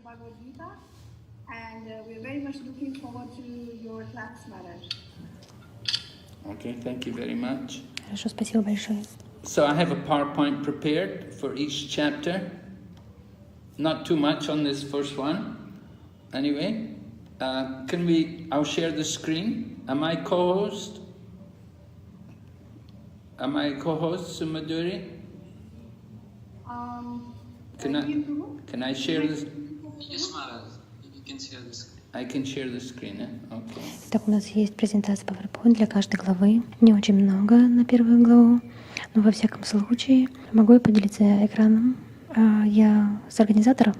Bhagavad-gita, and we're very much looking forward to your class, Maharaj. Okay, thank you very much. Хорошо, спасибо большое. So I have a PowerPoint prepared for each chapter. Not too much on this first one. Anyway, I'll share the screen. Am I co-host? Am I co-host, Sumaduri? Can I share this? Yes, Maharaj. You can share the screen. I can share the screen, Okay. Так, у нас есть презентация PowerPoint для каждой главы. Не очень много на первую главу, но во всяком случае могу я поделиться экраном. Я соорганизатор.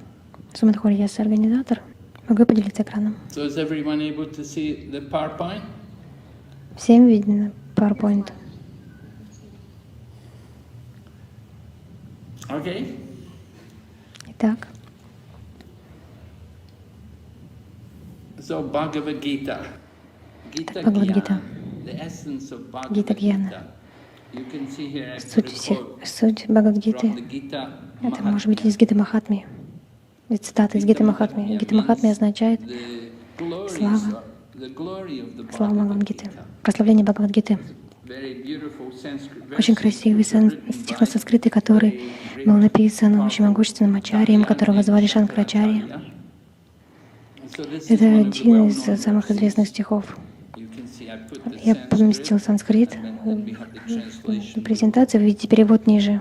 Сумадхори, я соорганизатор. Могу я поделиться экраном. So is everyone able to see the PowerPoint? Всем видно PowerPoint. Okay. Итак. So Bhagavad-gita. Бхагавад-гита. The essence of Гита Гьяна. Bhagavad-gita. You can see here Суть Бхагавад-гиты — это может быть из Гиты Махатми. Цитата из Гиты Махатми. Гита Махатми означает слава Бхагавад-гиты, прославление Бхагавад-гиты. Очень красивый стих на санскрите, который был написан очень могущественным ачарьем, которого звали Шанкарачарья. Это один из самых известных стихов. Я поместил санскрит в презентацию, вы видите перевод ниже.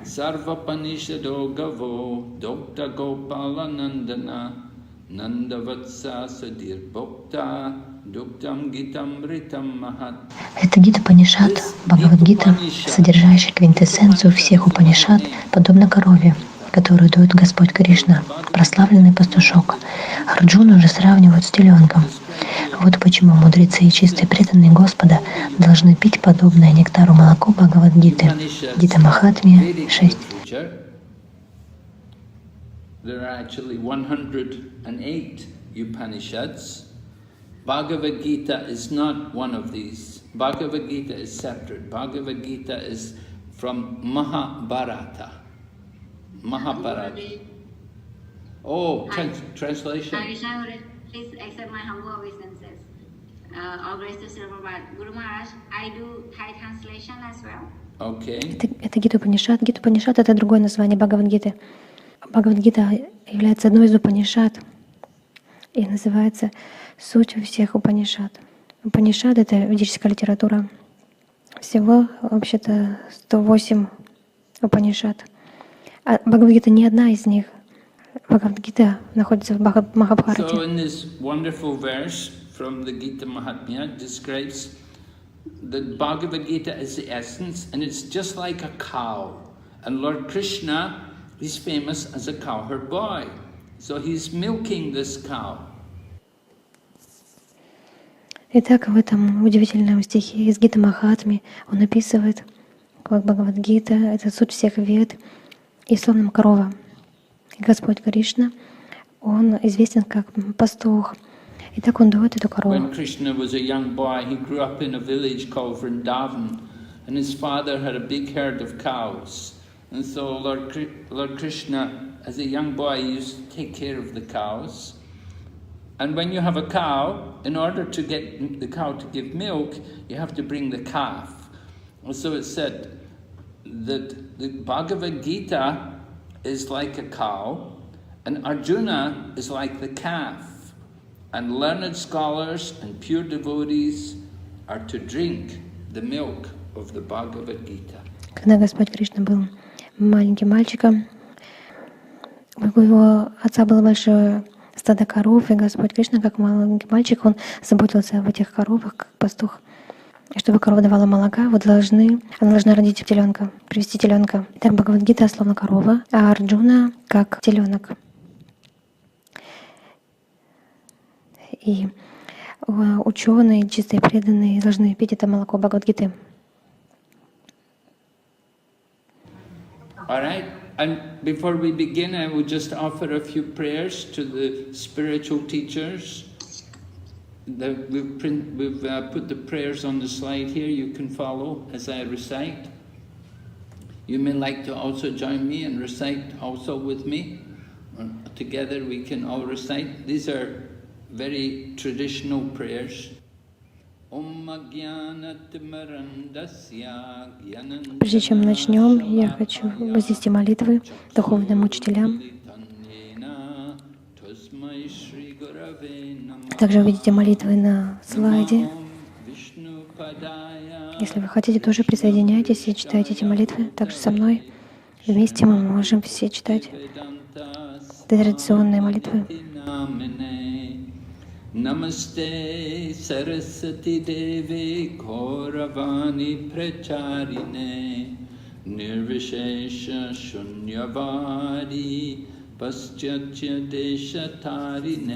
Это Гита Панишат, Бхагавад-гита, содержащая квинтэссенцию всех Упанишат, подобно корове, которую дует Господь Кришна, прославленный пастушок. Арджуну же сравнивают с теленком. Вот почему мудрецы и чистые преданные Господа должны пить подобное нектару молоко Бхагавад-гиты. Гита Махатми 6. There are actually 108 Upanishads. Bhagavad-gita is not one of these. Bhagavad-gita is separate. Bhagavad-gita is from Mahabharata. Mahabharata. Oh, translation. Please accept my humble obeisances. All grace to Sri Prabhupada. Guru Maharaj, I do Thai translation as well. Okay. Это Гита Упанишат. Гита Упанишат — это другое название Бхагавад-гиты. Бхагавад-гита является одной из Упанишат и называется «Суть всех Упанишат». Упанишат — это ведическая литература. Всего, вообще-то, 108 Упанишат. А Бхагавад-гита не одна из них. Бхагавад-гита находится в Махабхарате. So in this wonderful verse from the Gita Mahatmya describes that Bhagavad-gita is the essence, and it's just like a cow. And Lord Krishna is famous as a cowherd boy. So he's milking this cow. Итак, в этом удивительном стихе из Гиты Махатми он описывает, как Бхагавад-гита — это суть всех вед и словно корова. И Господь Кришна, он известен как пастух. И так он дует эту корову. When Krishna was a young boy, he grew up in a village called Vrindavan, and his father had a big herd of cows. And so Lord Krishna, as a young boy, used to take care of the cows. And when you have a cow, in order to get the cow to give milk, you have to bring the calf. And so it said that the Bhagavad-gita is like a cow, and Arjuna is like the calf. And learned scholars and pure devotees are to drink the milk of the Bhagavad-gita. Когда Господь Кришна был маленьким мальчиком, у его отца было большое стадо коров, и Господь Кришна, как маленький мальчик, он заботился об этих коровах, как пастух. И чтобы корова давала молока, она должна родить теленка, привести теленка. Так Бхагавад-гита словно корова, а Арджуна как теленок. И ученые, чистые преданные должны пить это молоко Бхагавад-гиты. All right, and before we begin, I will just offer a few prayers to the spiritual teachers. We've put the prayers on the slide here. You can follow as I recite. You may like to also join me and recite also with me. together we can all recite. These are very traditional prayers. Прежде чем начнем, я хочу вознести молитвы духовным учителям. Также вы видите молитвы на слайде. Если вы хотите, тоже присоединяйтесь и читайте эти молитвы также со мной. Вместе мы можем все читать традиционные молитвы. Namaste Saraswati Devi Kauravani Pracharine Nirvishesha Shunyavadi Paschatya Deshatarine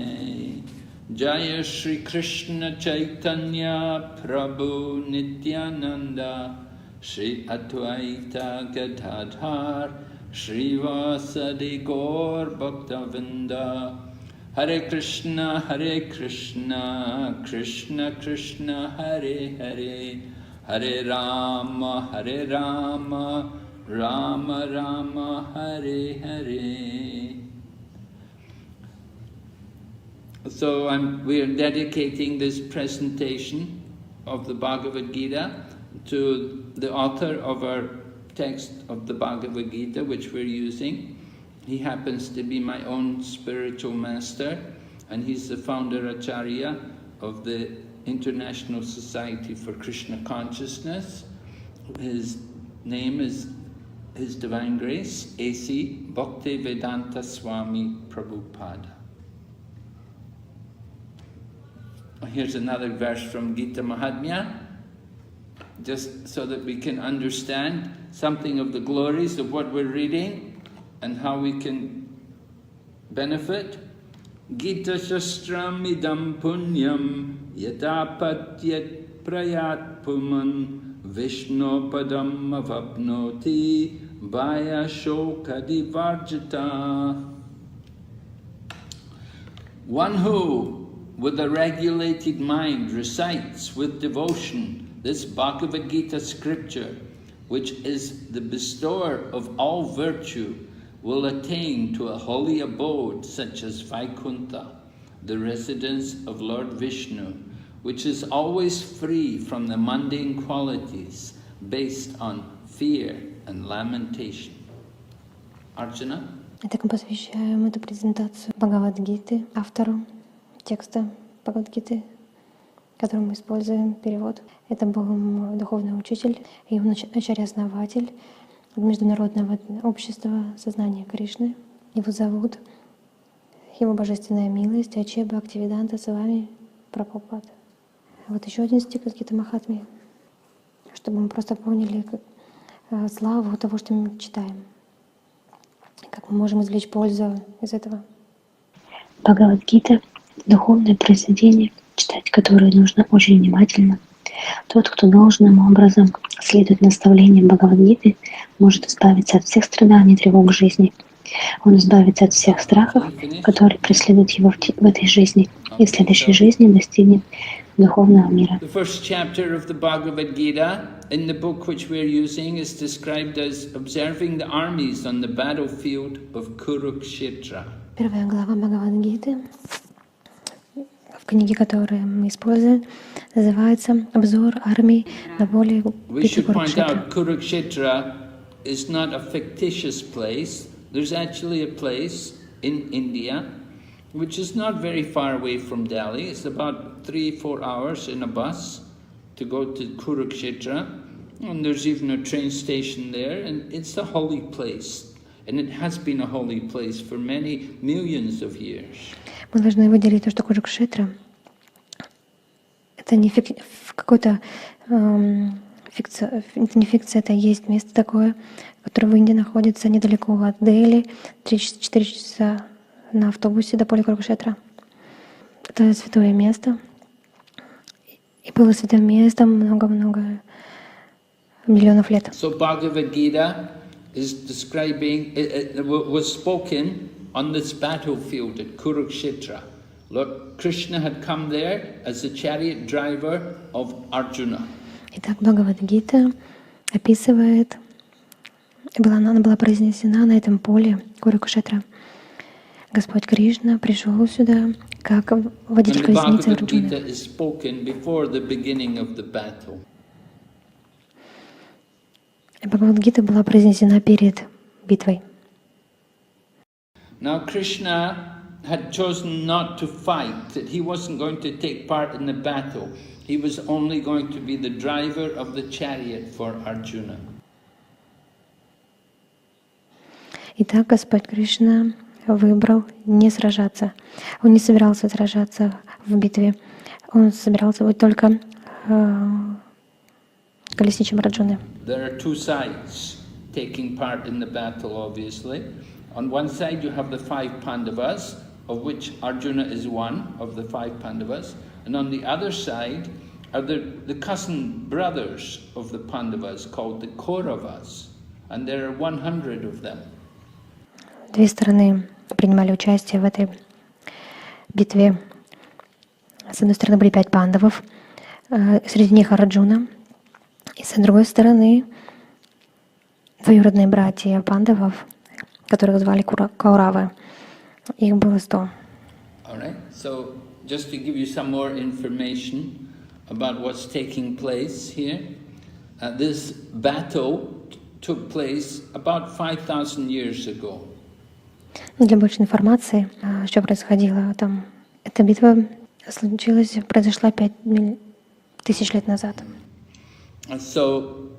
Jaya Shri Krishna Chaitanya Prabhu Nityananda Shri Advaita Gadadhar Shri Vasadi Gaur Bhaktavinda Hare Krishna, Krishna Krishna, Hare Hare, Hare Rama, Rama Rama, Hare Hare. So we are dedicating this presentation of the Bhagavad-gita to the author of our text of the Bhagavad-gita, which we're using. He happens to be my own spiritual master, and he's the founder Acharya of the International Society for Krishna Consciousness. His name is His Divine Grace, A.C. Bhaktivedanta Swami Prabhupada. Here's another verse from Gita Mahatmya, just so that we can understand something of the glories of what we're reading and how we can benefit. Gita Shastram idam punyam yatapatyat prayat puman Vishnu padam avapnoti vaya shokadi varjita. One who, with a regulated mind, recites with devotion this Bhagavad-gita scripture, which is the bestower of all virtue, will attain to a holy abode such as Vaikuntha, the residence of Lord Vishnu, which is always free from the mundane qualities based on fear and lamentation. Arjuna? Итак, мы посвящаем эту презентацию Бхагавад-гиты, автору текста Бхагавад-гиты, который мы используем, перевод. Это был мой духовный учитель и ачарья-основатель Международного общества сознания Кришны. Его зовут Его Божественная милость Аче Бхактивиданта Свами Прабхупад. Вот еще один стих из Гиты Махатмьи, чтобы мы просто поняли славу того, что мы читаем, как мы можем извлечь пользу из этого. Бхагавад-гита — духовное произведение, читать которое нужно очень внимательно. Тот, кто должным образом следует наставлениям Бхагавад-гиты, может избавиться от всех страданий и тревог жизни. Он избавится от всех страхов, которые преследуют его в этой жизни, и в следующей жизни достигнет духовного мира. The first chapter of the Bhagavad-gita in the book which we are using is described as observing the armies on the battlefield of Kurukshetra. Первая глава Бхагавад-гиты в книге, которую мы используем, называется «Обзор армий на поле битвы Курукшетра». Kurukshetra is not a fictitious place. There's actually a place in India which is not very far away from Delhi. It's about 3-4 hours in a bus to go to Kurukshetra, and there's even a train station there, and it's a holy place, and it has been a holy place for many millions of years. Мы должны выделить то, что Курукшетра — это не какой-то фикция, это не фикция, это есть место такое, которое в Индии находится недалеко от Дели, 3-4 часа на автобусе до поля Курукшетра. Это святое место. И было святым местом много-много миллионов лет. So Bhagavad-gita is describing, it was spoken on this battlefield at Kurukshetra. Lord Krishna had come there as the chariot driver of Arjuna. Итак, Бхагавад-гита описывает, она была произнесена на этом поле Курукшетра, Господь Кришна пришел сюда как водитель And the колесницы Bhagavad-gita Арджуны. is spoken before the beginning of the battle. Бхагавад-гита была произнесена перед битвой. Now Krishna had chosen not to fight, that he wasn't going to take part in the battle. He was only going to be the driver of the chariot for Arjuna. Итак, Господь Кришна выбрал не сражаться. Он не собирался сражаться в битве. Он собирался быть только колесничем Арджуны. There are two sides taking part in the battle, obviously. On one side you have the 5 Pandavas, of which Arjuna is one of the 5 Pandavas. And on the other side are the cousin brothers of the Pandavas called the Kauravas. And there are 100 of them. Две стороны принимали участие в этой битве. С одной стороны были 5 пандавов, среди них Арджуна. И с другой стороны двоюродные братья пандавов, которых звали Кауравы. Их было 100. All right. So just to give you some more information about what's taking place here, this battle took place about 5,000 years ago. Для большей информации, что происходило там, эта битва произошла 5000 лет назад. So,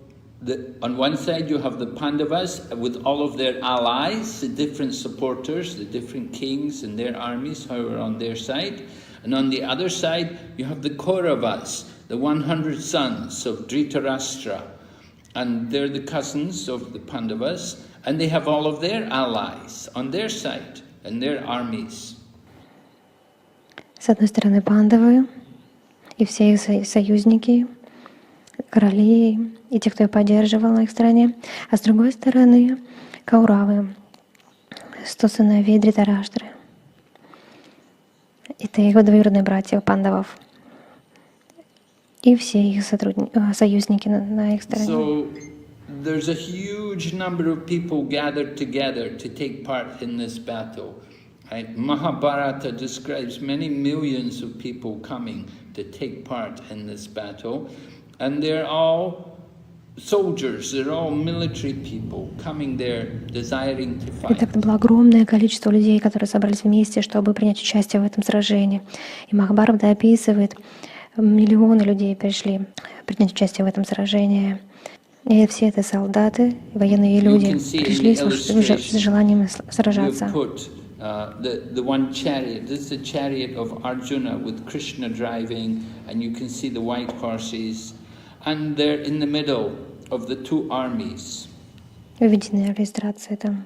on one side you have the Pandavas with all of their allies, the different supporters, the different kings and their armies who are on their side. And on the other side you have the Kauravas, the 100 sons of Dhritarashtra. And they're the cousins of the Pandavas, and they have all of their allies on their side and their armies. С одной стороны пандавы и все их союзники, короли и те, кто их поддерживал на их стороне, а с другой стороны Кауравы, 100 сыновей Дритараштры. Это их двоюродные братья пандавов и все их союзники на их стороне. So there's a huge number of people gathered together to take part in this battle. Right? Mahabharata describes many millions of people coming to take part in this battle. And they're all soldiers, they're all military people coming there desiring to fight. Это было огромное количество людей, которые собрались вместе, чтобы принять участие в этом сражении. И Махабхарата описывает, миллионы людей пришли принять участие в этом сражении. И все это солдаты, военные люди, пришли с желанием сражаться. The one chariot, this is the chariot of Arjuna with Krishna driving, and you can see the white horses. And they're in the middle of the 2 armies. Увиденная иллюстрация там.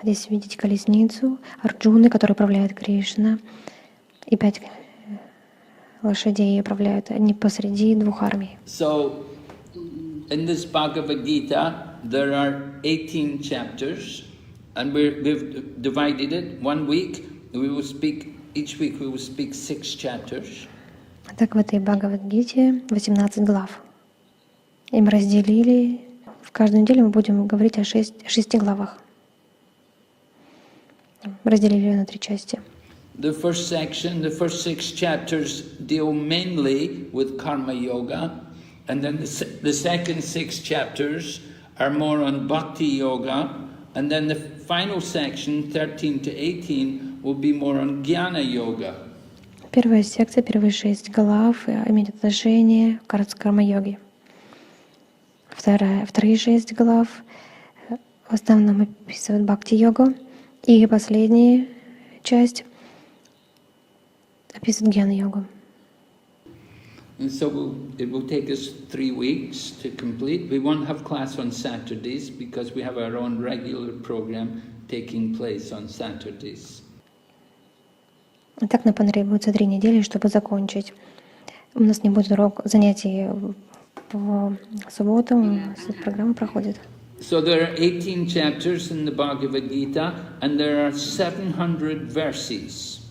Здесь видите колесницу Арджуны, которую управляет Кришна, и 5 лошадей управляют. Они посреди 2 армий. So, in this Bhagavad-gita, there are 18 chapters, and we've divided it. 1 week, we will speak. Each week we will speak 6 chapters. Так в этой Бхагавад-гите 18 глав. И мы разделили, в каждую неделю мы будем говорить о 6 главах. Разделили ее на 3 части. The first section, the first 6 chapters deal mainly with karma yoga, and then the second 6 chapters are more on bhakti yoga, and then the final section, 13 to 18, will be more on jnana yoga. Первая секция, первые 6 глав имеют отношение к карма-йоге. Вторые 6 глав в основном описывают бхакти-йогу, и последняя часть описывает гьяна-йогу. And so it will take us 3 weeks to complete. We won't have class on Saturdays because we have our own regular program taking place on Saturdays. Так нам потребуется 3 недели, чтобы закончить. У нас не будет занятий по субботам, программа проходит. So there are 18 chapters in the Bhagavad-gita, and there are 700 verses.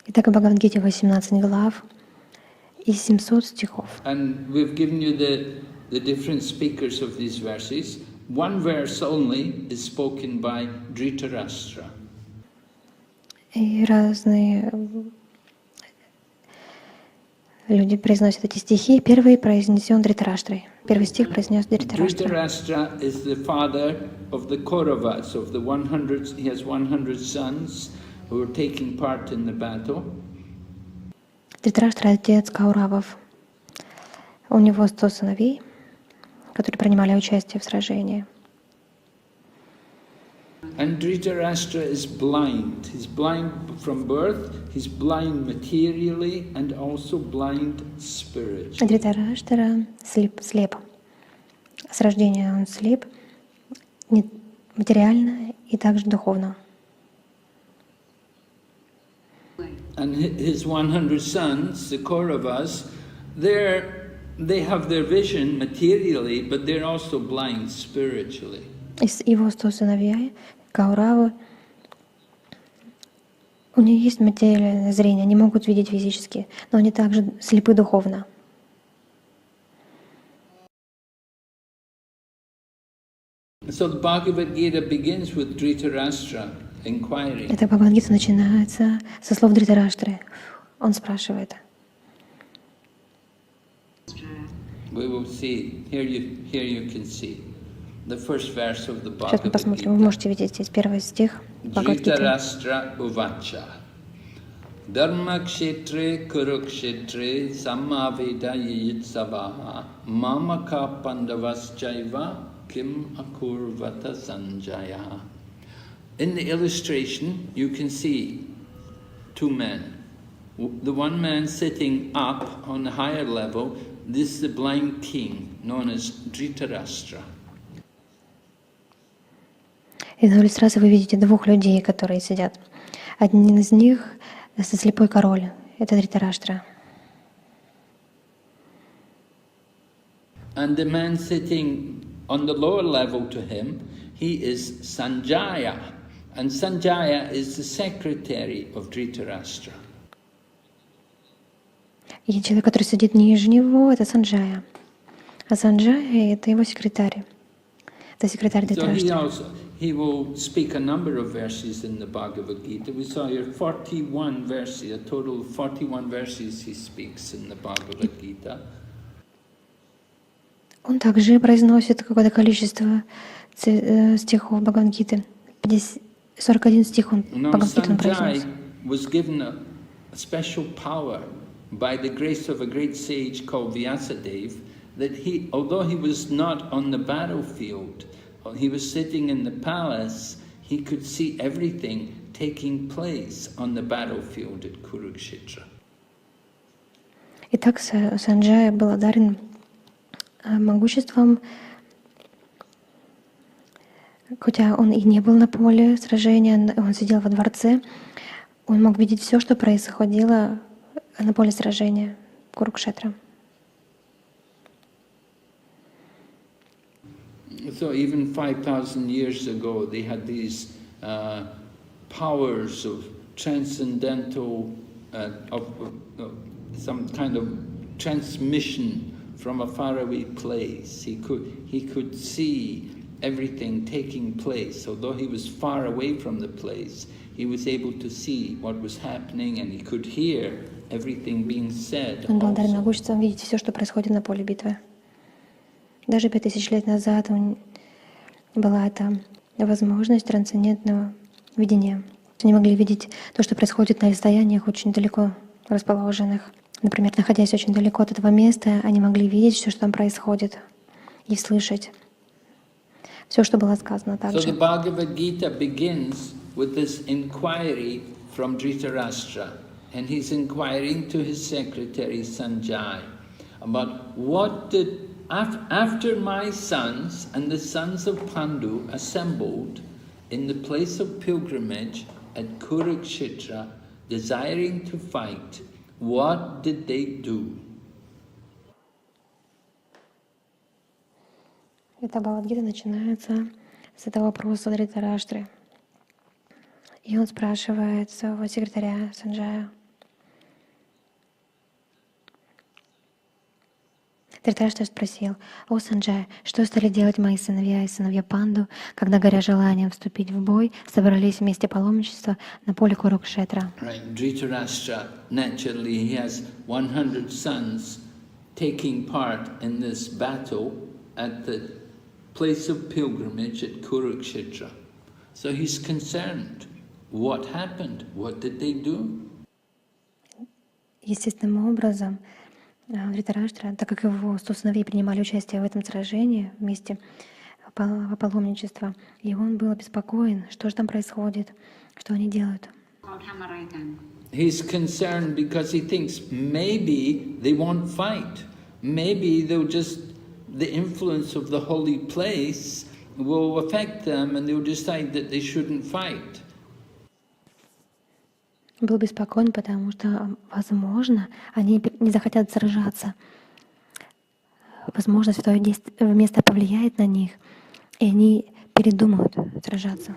Итак, в Бхагавад-гите 18 глав, и 700 стихов. And we've given you the different speakers of these verses. One verse only is spoken by Dhritarashtra. И разные люди произносят эти стихи. Первый произнесен Дритараштрой. Первый стих произнес Дритараштра. Dhritarashtra is the father of the Kauravas, of the 100. He has 100 sons who are taking part in the battle. Дритараштра — отец Кауравов. У него 100 сыновей, которые принимали участие в сражении. And Dhritarashtra is blind. He's blind from birth, he's blind materially and also blind spiritually. Дритараштра слеп. С рождения он слеп материально и также духовно. And his 100 sons, the Kauravas, they have their vision materially, but they're also blind spiritually. Из его 100 сыновей, Кауравы, у них есть материальное зрение, они могут видеть физически, но они также слепы духовно. So the Bhagavad-gita begins with Dhritarashtra inquiring. Это Бхагавад-гита начинается со слов Дритараштры. Он спрашивает. We will see. Here you can see the first verse of the Сейчас мы посмотрим. Вы Bhagavad-gita. можете видеть здесь первый стих Бхагавад-гиты. Dhritarashtra uvacha. Dharma kshetre kurukshetre samaveda yitsavaha mamaka pandavaschaiva kim akurvata sanjaya. In the illustration, you can see two men. The one man sitting up on the higher level, this is the blind king, known as Dhritarashtra. И на иллюстрации вы видите двух людей, которые сидят. Один из них — это слепой король. Это Дритараштра. And the man sitting on the lower level to him, he is Sanjaya. And Sanjaya is the secretary of Dhritarashtra. И человек, который сидит ниже него, это Санджая. А Санджая — это его секретарь. Это секретарь So Дритараштра. he will speak a number of verses in the Bhagavad-gita. We saw here 41 verses, a total of 41 verses he speaks in the Bhagavad-gita. Он также произносит какое-то количество стихов Бхагавад-гиты. 41 стих Now Бхагавад-гиты он произнес. Sanjay was given a special power by the grace of a great sage called Vyasadeva, that he, although he was not on the battlefield, he was sitting in the palace, he could see everything taking place on the battlefield at Kurukshetra. Итак, Санджая был одарен могуществом, хотя он и не был на поле сражения, он сидел во дворце, он мог видеть все, что происходило на поле сражения Курукшетра. So even 5,000 years ago, they had these powers of transcendental, of some kind of transmission from a faraway place. He could see everything taking place. Although he was far away from the place, he was able to see what was happening, and he could hear everything being said. Он был одарен могуществом видеть все, что происходит на поле битвы. Даже 5000 лет назад была эта возможность трансцендентного видения. Они могли видеть то, что происходит на расстояниях очень далеко расположенных. Например, находясь очень далеко от этого места, они могли видеть все, что там происходит, и слышать все, что было сказано также. So the Bhagavad-gita begins with this inquiry from Dhritarashtra, and he's inquiring to his secretary Sanjay about what did after my sons and the sons of Pandu assembled in the place of pilgrimage at Kurukshetra, desiring to fight, what did they do? Эта Бхагавад-гита начинается с этого вопроса Дритараштры. И он спрашивает своего секретаря Санджая, Дритараштра спросил: «О Санджая, что стали делать мои сыновья и сыновья Панду, когда, горя желанием вступить в бой, собрались вместе паломничества на поле Курукшетра?» Right. Dhritarashtra, naturally, he has 100 sons taking part in this battle at the place of pilgrimage at Kurukshetra. So he's concerned. What happened? What did they do? Естественным образом, Дритараштра, так как его 100 сыновей принимали участие в этом сражении вместе паломничества, и он был обеспокоен, что же там происходит, что они делают. He's concerned because he thinks maybe they won't fight. Maybe they'll just, the influence of the holy place will affect them and they'll decide that they shouldn't fight. Был беспокоен, потому что, возможно, они не захотят сражаться. Возможно, святое место повлияет на них, и они передумают сражаться.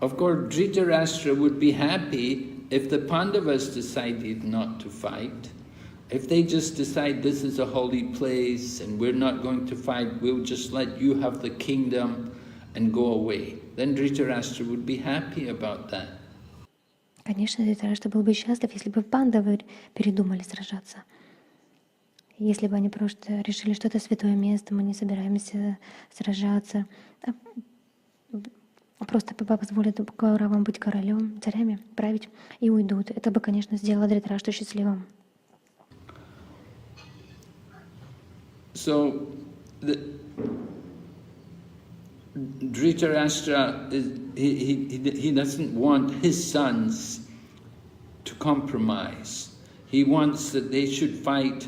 Of course, Dhritarashtra would be happy if the Pandavas decided not to fight. If they just decide this is a holy place and we're not going to fight, we'll just let you have the kingdom and go away. Then Dhritarashtra would be happy about that. Конечно, Дритараштра был бы счастлив, если бы пандавы передумали сражаться. Если бы они просто решили, что это святое место, мы не собираемся сражаться, а просто позволят Кауравам быть королем, царями, править и уйдут. Это бы, конечно, сделало Дритараштру счастливым. So, Dhritarashtra, he doesn't want his sons to compromise. He wants that they should fight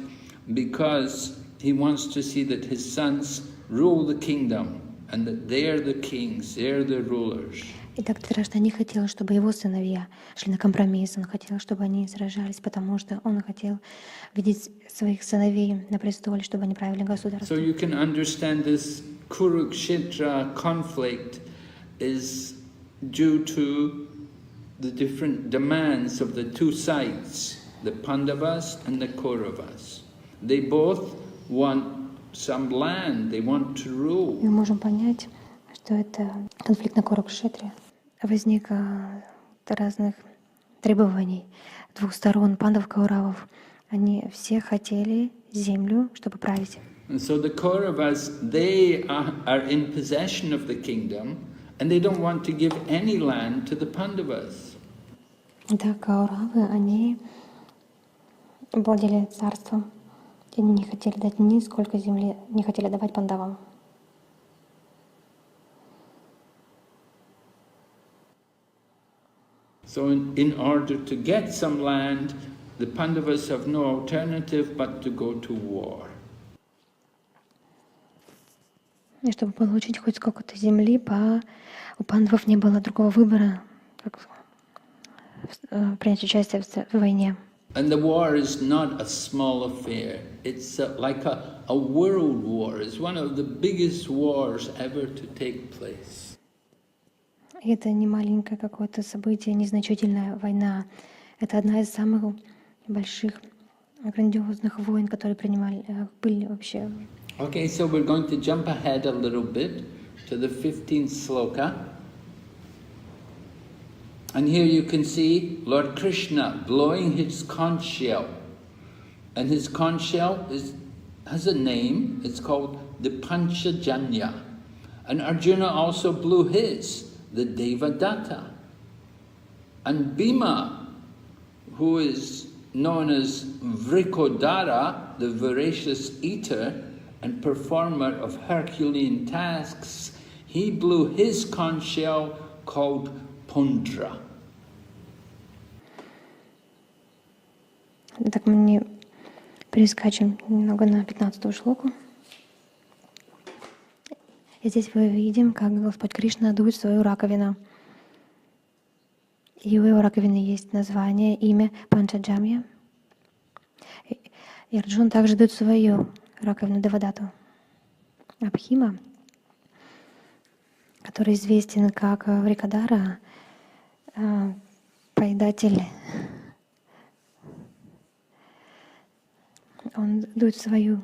because he wants to see that his sons rule the kingdom and that they're the kings, they're the rulers. Итак, Дритараштра не хотел, чтобы его сыновья шли на компромисс, он хотел, чтобы они сражались, потому что он хотел видеть своих сыновей на престоле, чтобы они правили государством. So you can understand this Kurukshetra conflict is due to the different demands of the two sides, the Pandavas and the Kauravas. They both want some land, they want to rule. Мы можем понять, что это конфликт на Курукшетре возник от разных требований двух сторон, пандав, кауравов. Они все хотели землю, чтобы править. And so the Kauravas, they are in possession of the kingdom, and they don't want to give any land to the Pandavas. Да, кауравы, они владели царством, и они не хотели дать ни сколько земли, не хотели давать пандавам. So in order to get some land, the Pandavas have no alternative but to go to war. И чтобы получить хоть сколько-то земли, у пандавов не было другого выбора, как принять участие в войне. And the war is not a small affair. It's like a world war. It's one of the biggest wars ever to take place. И это не маленькое какое-то событие, незначительная война. Это одна из самых больших, грандиозных войн, которые были вообще. Okay, so we're going to jump ahead a little bit to the 15th sloka. And here you can see Lord Krishna blowing his conch shell. And his conch shell has a name. It's called the Panchajanya. And Arjuna also blew his, the Devadatta. And Bhima, who is known as Vrikodara, the voracious eater and performer of Herculean tasks, he blew his conch shell called Pundra. Так мы перескачем немного на 15-ю шлоку. И здесь мы видим, как Господь Кришна дует в свою раковину. И у его раковины есть название, имя Панчаджамья. И Арджун также дует свою раковину Девадату. Абхима, который известен как Врикадара, поедатель, он дует свою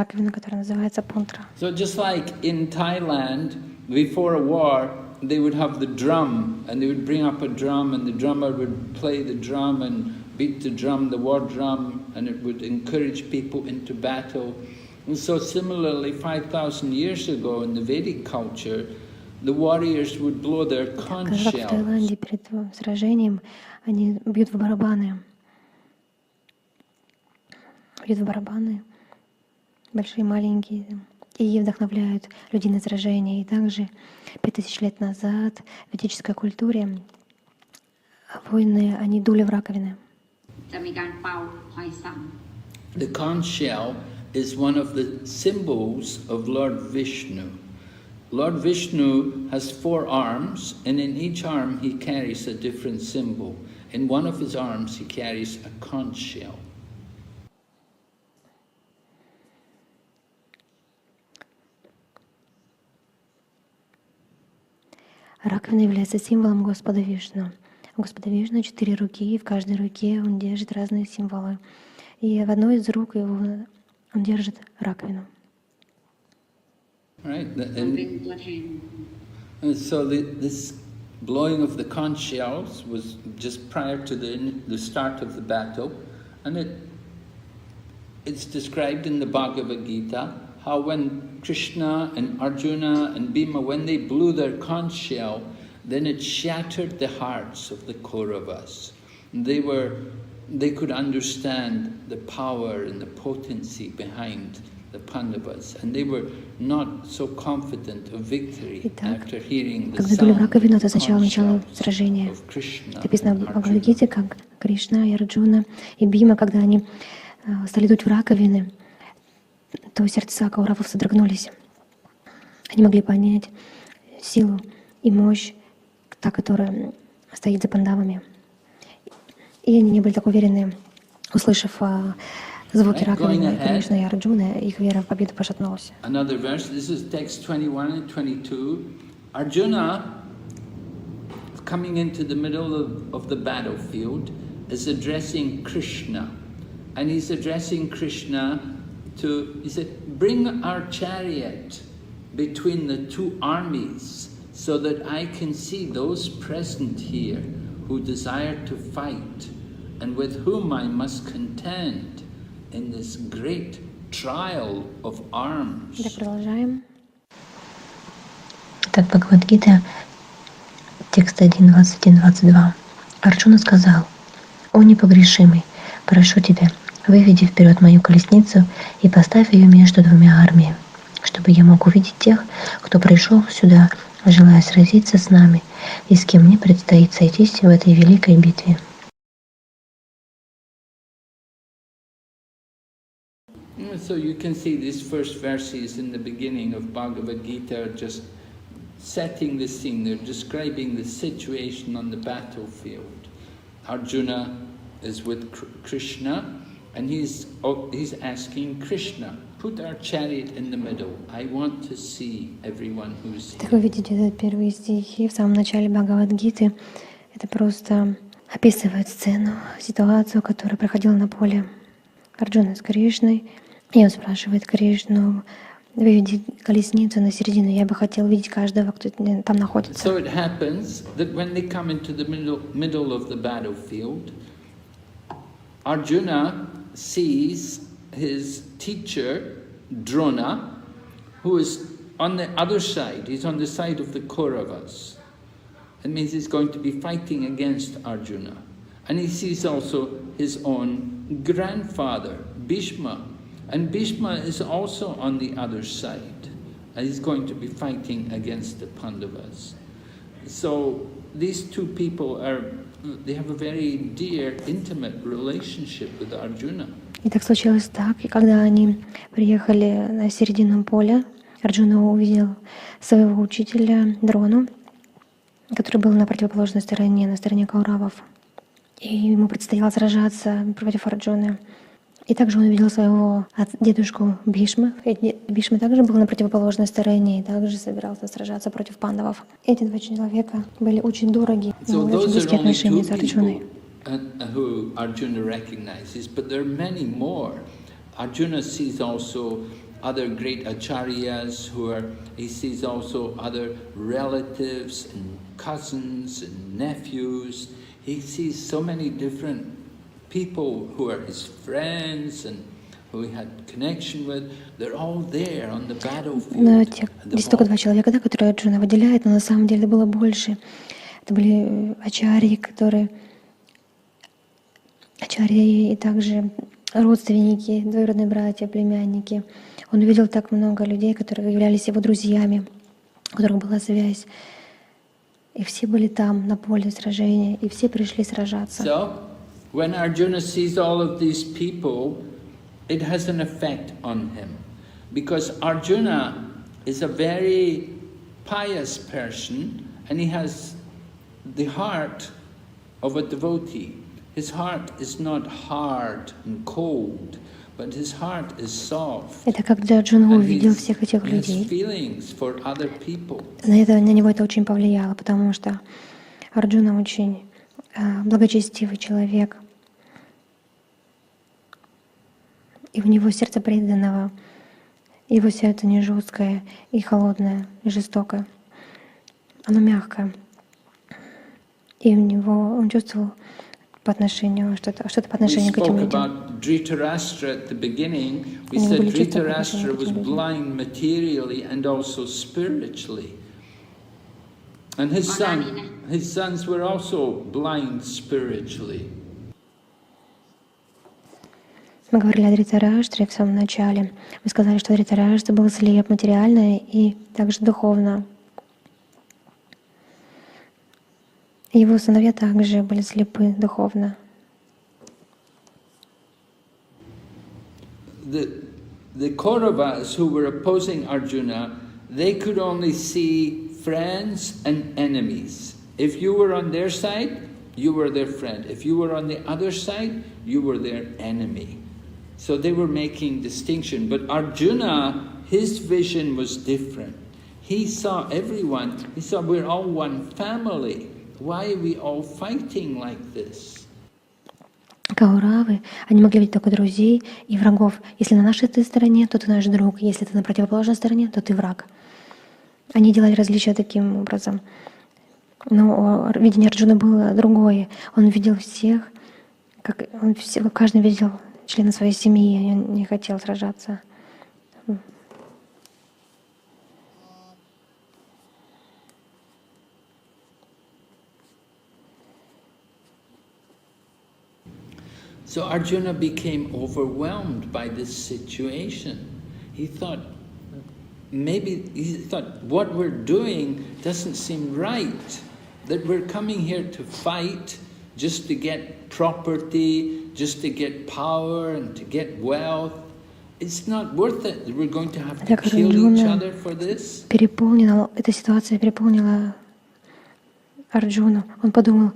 раковину, которая называется пунтра. So just like in Thailand, before a war, they would have the drum, and they would bring up a drum, and the drummer would play the drum and beat the drum, the war drum, and it would encourage people into battle. And so similarly, 5,000 years ago in the Vedic culture, the warriors would blow their conch Как в Таиланде shells. перед сражением они бьют в барабаны. Бьют в барабаны, большие, маленькие, и вдохновляют людей на сражение. И также 5000 лет назад в ведической культуре воины, они дули в раковины. The conch shell is one of the symbols of Lord Vishnu. Lord Vishnu has 4 arms, and in each arm he carries a different symbol. In one of his arms he carries a conch shell. Раковина является символом Господа Вишну. У Господа Вишну 4 руки, и в каждой руке он держит разные символы. И в одной из рук его он держит раковину. Right? And so this blowing of the conch shells was just prior to the start of the battle, and it's described in the Bhagavad-gita how when Krishna and Arjuna and Bhima, when they blew their conch shell, then it shattered the hearts of the Kauravas. They could understand the power and the potency behind the Pandavas, and they were not so confident of victory after hearing the Когда дули в раковину, это sound означало начало conch сражения. shells of Krishna Написано в and Бхагавад-гите, Arjuna. как Кришна и Арджуна и Бхима, когда они стали дуть в раковины, то сердца кауравов содрогнулись. Они могли понять силу и мощь, та, которая стоит за пандавами. И они не были так уверены, услышав звуки раковины Кришны и Арджуны, их вера в победу пошатнулась. Another verse, this is text 21 and 22. Arjuna, coming into the middle of the battlefield, is addressing Krishna. And he's addressing Krishna he said, bring our chariot between the 2 armies so that I can see those present here who desire to fight and with whom I must contend in this great trial of arms. Так, продолжаем. Так, Бхагавад-гита, текст 1.21-22. Арджуна сказал: «О непогрешимый, прошу тебя, выведи вперед мою колесницу и поставь ее между 2 армиями, чтобы я мог увидеть тех, кто пришел сюда, желая сразиться с нами, и с кем мне предстоит сойтись в этой великой битве». So you can see these first verses in the beginning of Bhagavad-gita are just setting the scene. They're describing the situation on the battlefield. Arjuna is with Krishna, and he's asking Krishna, put our chariot in the middle. I want to see everyone who's here. Так вы видите, это первые стихи в самом начале Бхагавад-гиты. Это просто описывает сцену, ситуацию, которая проходила на поле. Арджуна с Кришной, и он спрашивает Кришну: выведи колесницу на середину, я бы хотел видеть каждого, кто там находится. So it happens that when they come into the middle of the battlefield, Arjuna sees his teacher, Drona, who is on the other side. He's on the side of the Kauravas. It means he's going to be fighting against Arjuna. And he sees also his own grandfather, Bhishma. And Bhishma is also on the other side. And he's going to be fighting against the Pandavas. So these 2 people they have a very dear, intimate relationship with Arjuna. И так случилось так, и когда они приехали на середину поля, Арджуна увидел своего учителя Дрону, который был на противоположной стороне, на стороне кауравов. И ему предстояло сражаться против Арджуны. И также он увидел своего дедушку Бхишмы. Бхишма также был на противоположной стороне и также собирался сражаться против пандавов. Эти 2 человека были очень дороги, очень близкие отношения с Арджуной. Who Arjuna recognizes, but there are many more. Arjuna sees also other great acharyas he sees also other relatives and cousins and nephews. He sees so many different people who are his friends and who he had connection with. They're all there on the battlefield. Здесь только два человека, да, которые Арджуна выделяет, но на самом деле было больше. Это были ачарьи, ачарьи и также родственники, двоюродные братья, племянники. Он увидел так много людей, которые являлись его друзьями, у которых была связь. И все были там, на поле сражения, и все пришли сражаться. So, when Arjuna sees all of these people, it has an effect on him. Because Arjuna is a very pious person, and he has the heart of a devotee. His heart is not hard and cold, but his heart is soft. Это когда Арджуна увидел всех этих людей. На него это очень повлияло, потому что Арджуна очень благочестивый человек. И у него сердце преданного, его сердце не жесткое и холодное, и жестокое. Оно мягкое. И у него он чувствовал по отношению что-то по отношению к этим людям. Dhritarashtra at the beginning. We said Dhritarashtra was blind materially and also spiritually. And his sons were also blind spiritually. Мы говорили о Dhritarashtre в самом начале. Мы сказали, что Dhritarashtra был слеп материально и также духовно. Его сыновья также были слепы духовно. The Kauravas who were opposing Arjuna, they could only see friends and enemies. If you were on their side, you were their friend. If you were on the other side, you were their enemy. So they were making distinction. But Arjuna, his vision was different. He saw everyone. He saw we're all one family. Why are we all fighting like this? Кауравы, они могли видеть только друзей и врагов. Если на нашей ты стороне, то ты наш друг. Если ты на противоположной стороне, то ты враг. Они делали различия таким образом. Но видение Арджуны было другое. Он видел всех, каждый видел члена своей семьи, он не хотел сражаться. So Arjuna became overwhelmed by this situation. He thought, what we're doing doesn't seem right. That we're coming here to fight just to get property, just to get power and to get wealth. It's not worth it. We're going to have to kill each other for this. Эта ситуация переполнила Арджуну. Он подумал,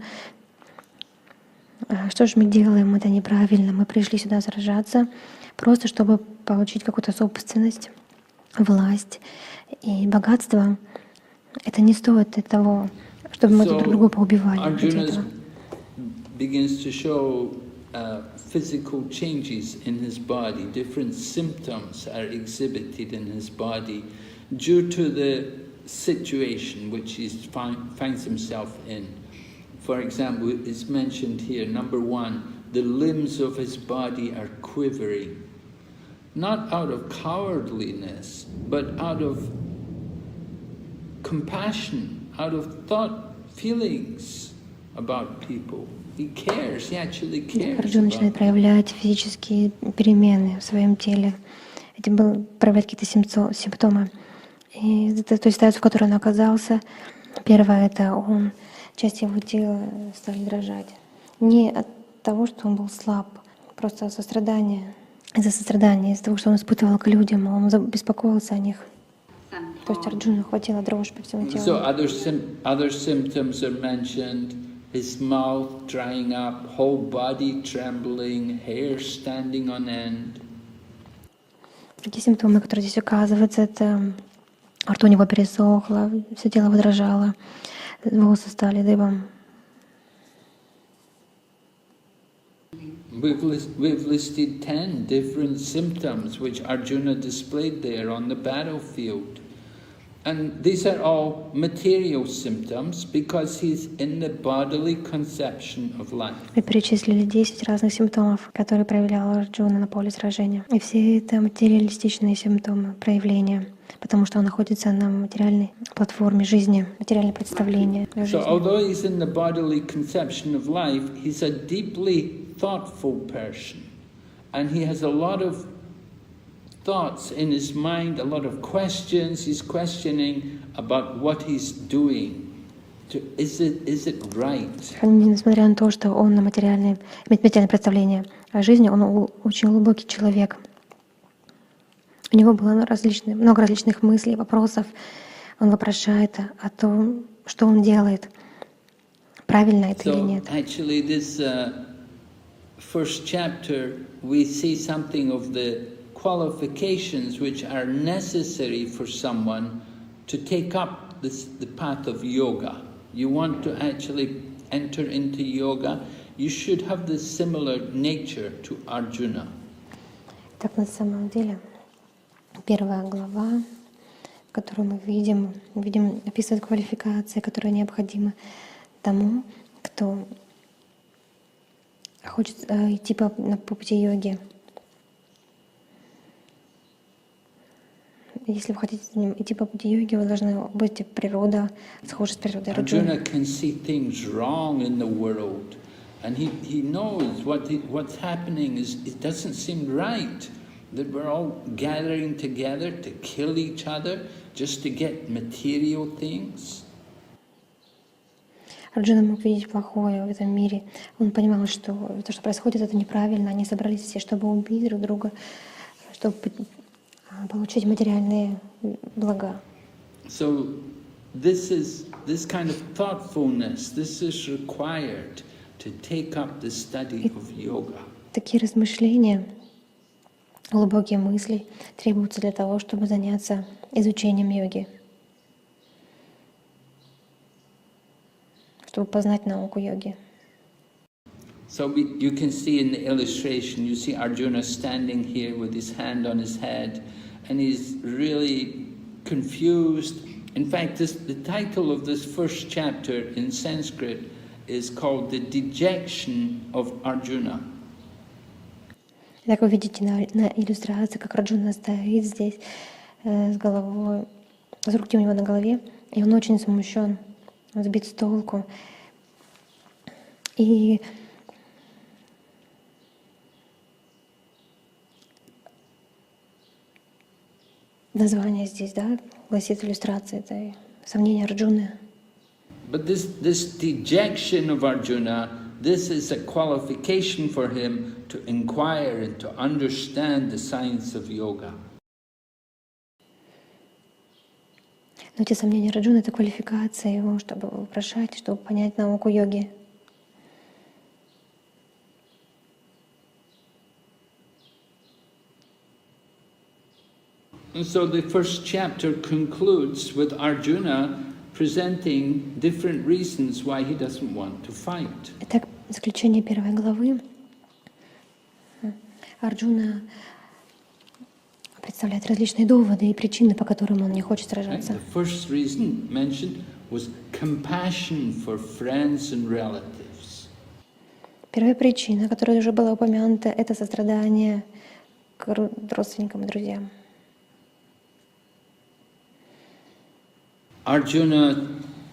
что же мы делаем, это неправильно. Мы пришли сюда сражаться, просто чтобы получить какую-то собственность, власть и богатство. Это не стоит того, чтобы мы друг друга поубивали. Arjuna begins to show physical changes in his body. Different symptoms are exhibited in his body due to the situation which he finds himself in. For example, it's mentioned here, number 1, the limbs of his body are quivering. Not out of cowardliness, but out of compassion, out of thought, feelings about people. He cares, he actually cares. Арджуна начинает проявлять физические перемены в своем теле. Это был проявлять какие-то симптомы. И той ситуации, в которой он оказался, первое — это части его тела стали дрожать. Не от того, что он был слаб, просто от сострадания. Из-за сострадания, из-за того, что он испытывал к людям, он беспокоился о них. То есть Арджуну хватило дрожь по всему телу. So other symptoms are mentioned. His mouth drying up, whole body trembling, hair standing on end. Другие симптомы, которые здесь указываются, это рот у него пересохло, все тело дрожало, волосы стали дыбом. we've listed 10 different symptoms which Arjuna displayed there on the battlefield. And these are all material symptoms because he's in the bodily conception of life. Мы перечислили 10 разных симптомов, которые проявлял Арджуна на поле сражения. И все это материалистичные симптомы, проявления, потому что он находится на материальной платформе жизни, материальное представление о жизни. So although he's in the bodily conception of life, he's a deeply thoughtful person. And he has a lot of thoughts in his mind, a lot of questions. He's questioning about what he's doing. Is it right? Несмотря на то, что он на имеет материальное представление о жизни, он очень глубокий человек. У него было много различных мыслей, вопросов. Он вопрошает о том, что он делает, правильно это или нет. Actually, this first chapter, we see something of the qualifications which are necessary for someone to take up the path of yoga. You want to actually enter into yoga, you should have this similar nature to Arjuna. Так на самом деле, первая глава, в которой мы видим описывает квалификации, которые необходимы тому, кто хочет идти по пути йоги. Если вы хотите идти по пути йоги, вы должны быть природа, схожа с природой Арджуны. Arjuna can see things wrong in the world, and he knows what's happening it doesn't seem right. That we're all gathering together to kill each other just to get material things. Арджуна мог видеть плохое в этом мире. Он понимал, что то, что происходит, это неправильно. Они собрались все, чтобы убить друг друга, чтобы получить материальные блага. So this kind of thoughtfulness, this is required to take up the study of yoga. Такие размышления, глубокие мысли требуются для того, чтобы заняться изучением йоги, чтобы познать науку йоги. So you can see in the illustration, you see Arjuna standing here with his hand on his head, and he's really confused. In fact, the title of this first chapter in Sanskrit is called The Dejection of Arjuna. Как вы видите на иллюстрации, как Арджуна стоит здесь с головой, с руки у него на голове, и он очень смущен, сбит с толку. И название здесь, да, гласит иллюстрация, это сомнение Арджуны. But this dejection of Arjuna, this is a qualification for him to inquire and to understand the science of yoga. Но эти сомнения Арджуны — это квалификация его, чтобы вопрошать, чтобы понять науку йоги. And so the first chapter concludes with Arjuna presenting different reasons why he doesn't want to fight. Итак, в заключение первой главы Арджуна представляет различные доводы и причины, по которым он не хочет сражаться. The first reason mentioned was compassion for friends and relatives. Первая причина, которая уже была упомянута, это сострадание к родственникам и друзьям. Arjuna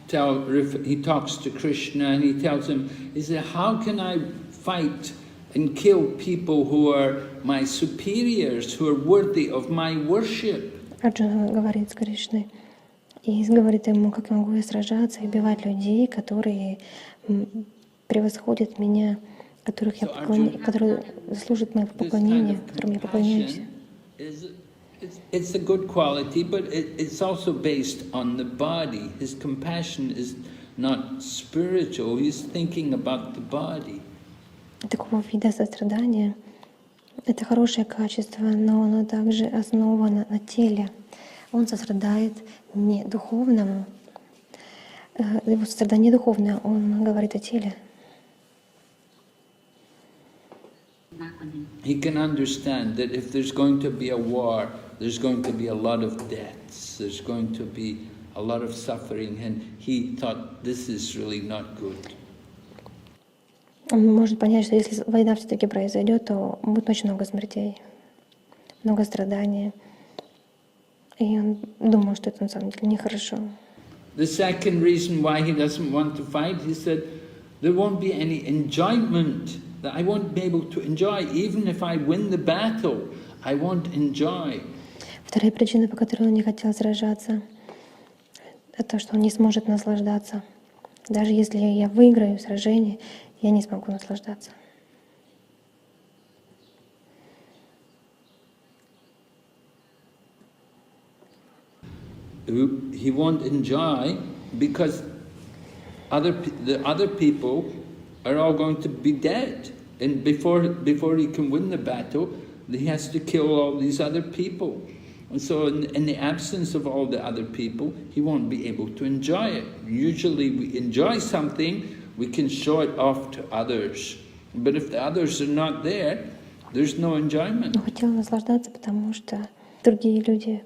he talks to Krishna and he tells him, he said, how can I fight and kill people who are my superiors, who are worthy of my worship? Арджуна говорит с Кришной и говорит ему, как могу я сражаться и убивать людей, которые превосходят меня, которые заслужат моего поклонения, которым я поклоняюсь. It's a good quality, but it's also based on the body. His compassion is not spiritual. He's thinking about the body. Такого вида сострадания — это хорошее качество, но оно также основано на теле. Он сострадает не духовному. Его сострадание духовное, он говорит о теле. he can understand that if there's going to be a war, there's going to be a lot of deaths, there's going to be a lot of suffering, and he thought this is really not good. Он может понять, что если война все-таки произойдет, то будет очень много смертей, много страданий. И он думал, что это на самом деле нехорошо. The second reason why he doesn't want to fight, he said, there won't be any enjoyment, that I won't be able to enjoy, even if I win the battle, I won't enjoy. Вторая причина, по которой он не хотел сражаться, это то, что он не сможет наслаждаться. Даже если я выиграю сражение, я не смогу наслаждаться. He won't enjoy because the other people are all going to be dead. And before he can win the battle, he has to kill all these other people. And so in the absence of all the other people, he won't be able to enjoy it. Usually we enjoy something, we can show it off to others. But if the others are not there, there's no enjoyment. Он хотел наслаждаться, потому что другие люди,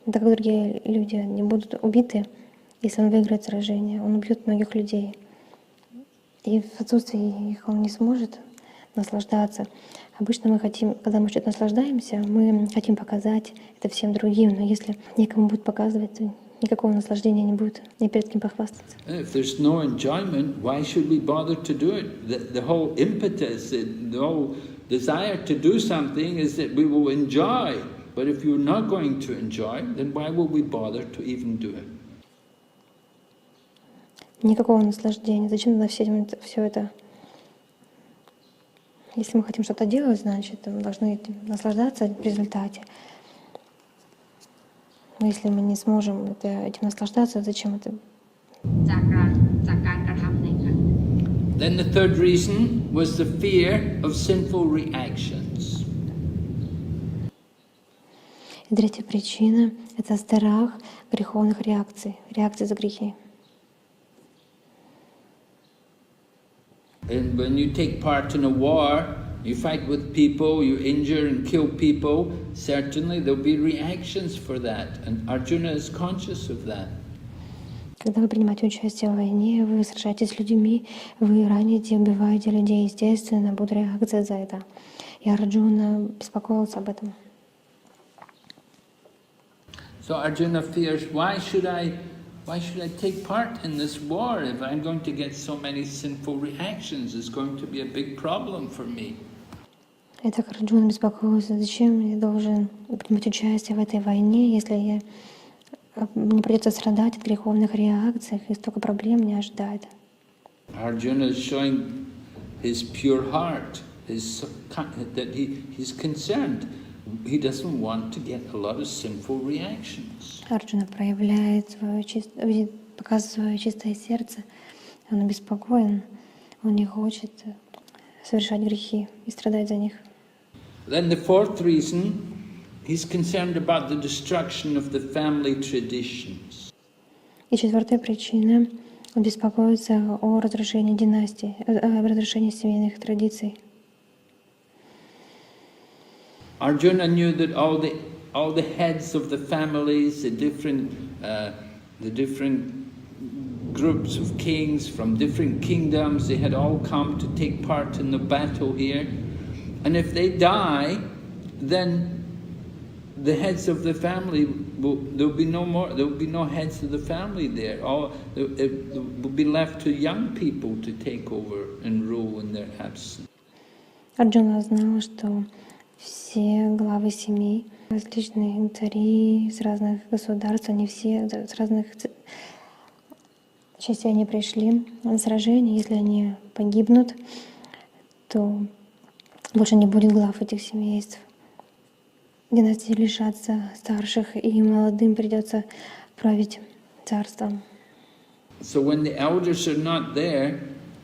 так как другие люди не будут убиты, если он выиграет сражение, он убьет многих людей. И в отсутствии их он не сможет наслаждаться. Обычно мы хотим, когда мы что-то наслаждаемся, мы хотим показать это всем другим, но если некому будет показывать, то никакого наслаждения не будет, ни перед кем похвастаться. If there's no enjoyment, why should we bother to do it? The whole impetus, the whole desire to do something is that we will enjoy. But if you're not going to enjoy, then why will we bother to even do it? Никакого наслаждения. Зачем тогда все это? Если мы хотим что-то делать, значит, мы должны наслаждаться в результате. Но если мы не сможем этим наслаждаться, зачем это? Then the third reason was the fear of sinful reactions. И третья причина — это страх греховных реакций, реакций за грехи. And when you take part in a war, you fight with people, you injure and kill people, certainly there'll be reactions for that. And Arjuna is conscious of that. Когда вы принимаете участие в войне, вы сражаетесь с людьми, вы раните, убиваете людей, естественно, будет реакция за это. И Арджуна беспокоился об этом. So Arjuna fears, why should I take part in this war if I'm going to get so many sinful reactions? It's going to be a big problem for me. И так Арджуна беспокоился, зачем я должен принимать участие в этой войне, если мне придется страдать от греховных реакций, и столько проблем меня ожидает. Arjuna is showing his pure heart, that he's concerned. He doesn't want to get a lot of sinful reactions. Арджуна проявляет показывает свое чистое сердце. Он обеспокоен, он не хочет совершать грехи и страдать за них. Then the fourth reason, he's concerned about the destruction of the family traditions. И четвертая причина, он беспокоится о разрушении династии, о разрушении семейных традиций. Arjuna knew that all the heads of the families, the different groups of kings from different kingdoms, they had all come to take part in the battle here. And if they die, then the heads of the family there'll be no heads of the family there. It will be left to young people to take over and rule in their absence. Арджуна знал, что все главы семей, различные цари из разных государств, они все с разных частей они пришли на сражение. Если они погибнут, то больше не будет глав этих семейств. Династии лишатся старших, и молодым придется править царством. So when the elders are not there,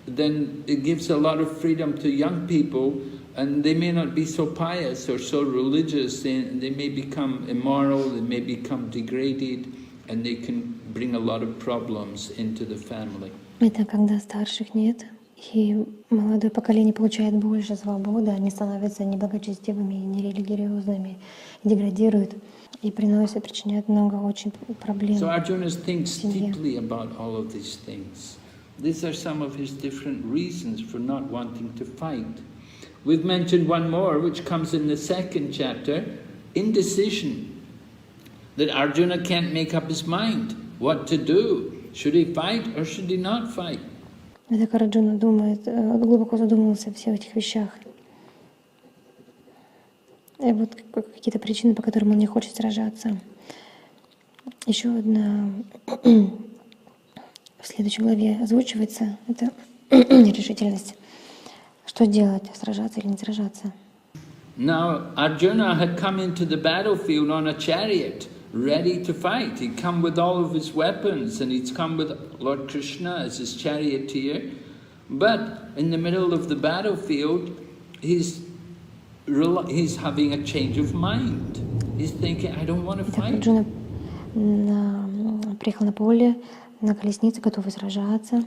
then it gives a lot of freedom to young people. And they may not be so pious or so religious, they may become immoral, they may become degraded, and they can bring a lot of problems into the family. Это когда старших нет, И молодое поколение получает больше свободы, они становятся неблагочестивыми, нерелигиозными, деградируют и причиняют много очень проблем. So Arjuna thinks deeply about all of these things. These are some of his different reasons for not wanting to fight. We've mentioned one more, which comes in the second chapter, indecision. That Arjuna can't make up his mind what to do. Should he fight or should he not fight? Так Арджуна думает, глубоко задумался о всех этих вещах. И вот какие-то причины, по которым он не хочет сражаться. Еще одна в следующей главе озвучивается, это нерешительность. Что делать, сражаться или не сражаться? Now Arjuna had come into the battlefield on a chariot, ready to fight. He'd come with all of his weapons and he'd come with Lord Krishna as his charioteer. But in the middle of the battlefield, he's having a change of mind. He's thinking, I don't want to fight. Арджуна приехал на поле, на колеснице, готовый сражаться.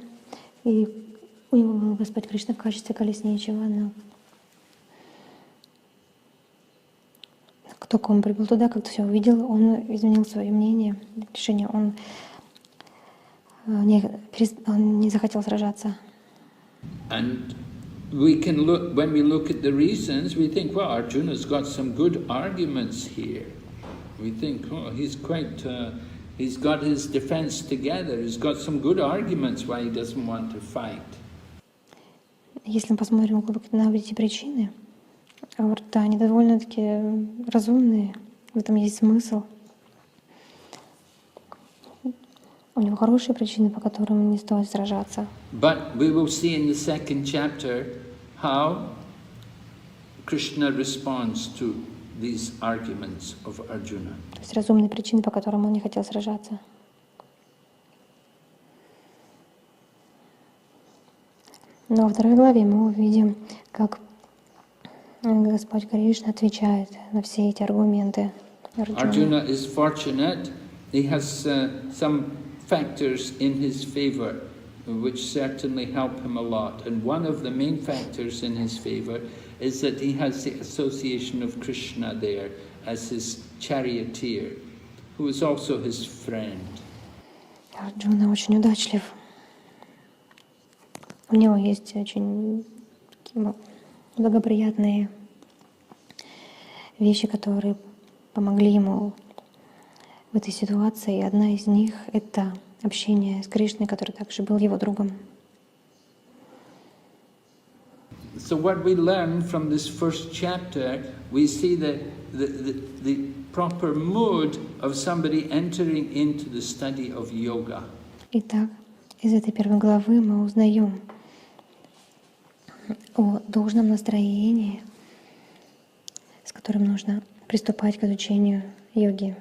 И у него был Господь Кришна в качестве колесничего. Но как только он прибыл туда, как-то все увидел, он изменил свое мнение, решение. Он не захотел сражаться. And we can look, when we look at the reasons, we think, well, Arjuna's got some good arguments here. We think, oh, he's got his defense together. He's got some good arguments why he doesn't want to fight. Если мы посмотрим глубоко на эти причины, да, они довольно-таки разумные, в этом есть смысл. У него хорошие причины, по которым не стоит сражаться. But we will see in the second chapter how Krishna responds to these arguments of Arjuna. То есть разумные причины, по которым он не хотел сражаться. Но во второй главе мы увидим, как Господь Кришна отвечает на все эти аргументы Арджуны. Arjuna is fortunate. He has some factors in his favor, which certainly help him a lot. And one of the main factors in his favor is that he has the association of Krishna there as his charioteer, who is also his friend. Арджуна очень удачлив. У него есть очень благоприятные вещи, которые помогли ему в этой ситуации. И одна из них — это общение с Кришной, который также был его другом. So what we learn from this first chapter, we see the proper mood of somebody entering into the study of yoga. Итак, из этой первой главы мы узнаем о должном настроении, с которым нужно приступать к изучению йоги.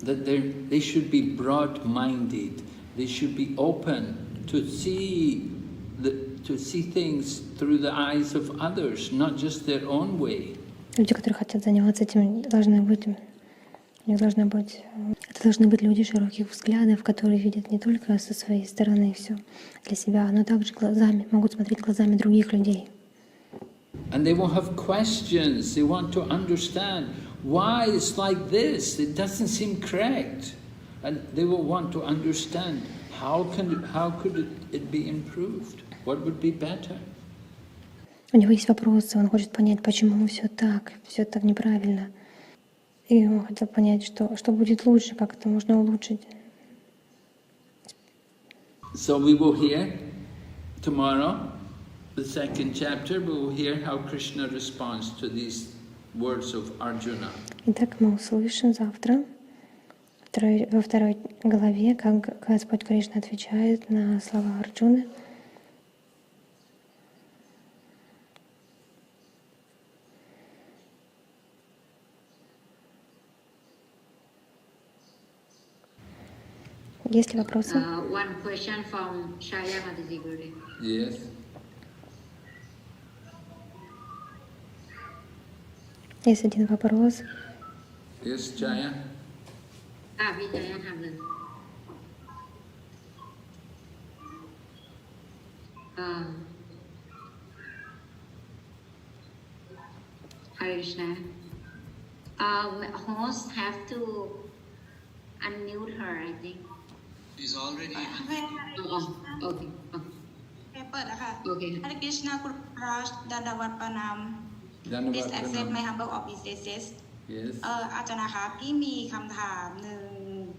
That they should be broad-minded. They should be open to see things through the eyes of others, not just their own way. Люди, которые хотят заниматься этим, это должны быть люди широких взглядов, которые видят не только со своей стороны все для себя, но также могут смотреть глазами других людей. And they will have questions. They want to understand why it's like this. It doesn't seem correct. And they will want to understand how could it be improved? What would be better? У него есть вопросы, он хочет понять, почему все так неправильно. И он хотел понять, что будет лучше, как это можно улучшить. So we will hear tomorrow, the second chapter, we will hear how Krishna responds to these words of Arjuna. Итак, мы услышим завтра во второй главе, как Господь Кришна отвечает на слова Арджуны. Есть ли вопросы? One question from Shaya Mataji Gurudev. Yes. Есть один вопрос. Yes, Jaya. Vijaya ทำเลย Hare Krishna. Host have to unmute her, I think. She's already. Okay. เปิดแล้วค่ะ Okay. Hare Krishna คุณพระดันดาวัตปานาม Please accept my humble obeisances Yes. อาจารย์นะคะพี่มีคำถามหนึ่ง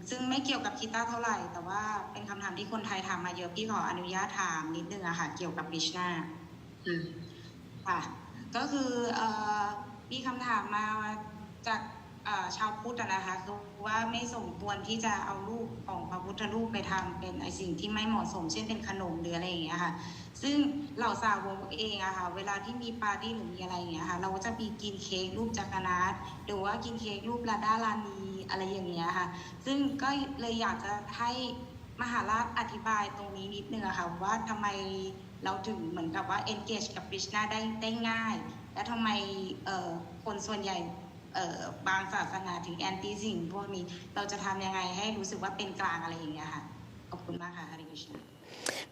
ซึ่งไม่เกี่ยวกับกีตาร์เท่าไหร่ แต่ว่าเป็นคำถามที่คนไทยถามมาเยอะพี่ขออนุญาตถามนิดนึงอะค่ะเกี่ยวกับคริชนาค่ะก็คือมีคำถามมาจากชาวพุทธนะคะคือว่าไม่สมควรที่จะเอารูปของพระพุทธรูปไปทำเป็นสิ่งที่ไม่เหมาะสมเช่นเป็นขนมหรืออะไรอย่างเงี้ยค่ะซึ่งเหล่าสาวกเองอะค่ะเวลาที่มีปาร์ตี้หรือมีอะไรอย่างเงี้ยค่ะเราก็จะมีกินเค้กรูปจักรนาถหรือว่ากินเค้กรูปราดารานีอะไรอย่างเงี้ยค่ะซึ่งก็เลยอยากจะให้มหาราชอธิบายตรงนี้นิดนึงอะค่ะว่าทำไมเราถึงเหมือนกับว่า engage กับคริชนาได้ง่ายและทำไมคนส่วนใหญ่บางศาสนาถึงแอนตี้สิ่งพวกนี้เราจะทำยังไงให้รู้สึกว่าเป็นกลางอะไรอย่างเงี้ยค่ะขอบคุณมากค่ะ Hare Krishna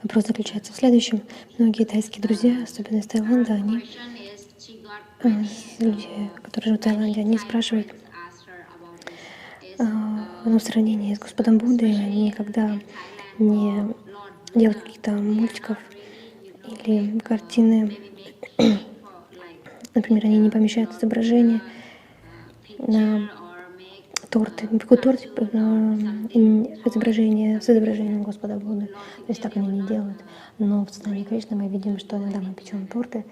Вопрос заключается в следующем. Многие тайские друзья, особенно из Таиланда, они, люди, которые живут в Таиланде, они спрашивают в сравнении с Господом Буддой, они никогда не делают каких-то мультиков или картины. Например, они не помещают изображения на торты, пекут торт, изображение с изображением Господа Будды. То есть так они не делают. Но в сознании Кришны мы видим, что иногда мы печем торты,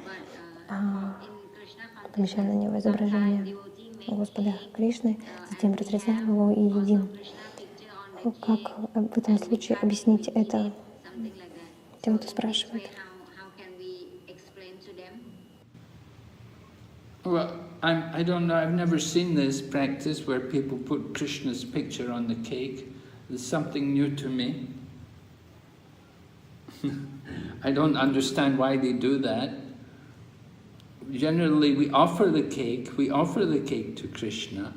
помещаем на него изображение Господа Кришны, затем разрезаем его и едим. Как в этом случае объяснить это тем, кто спрашивает? Well, I don't know, I've never seen this practice where people put Krishna's picture on the cake. It's something new to me. I don't understand why they do that. Generally, we offer the cake to Krishna,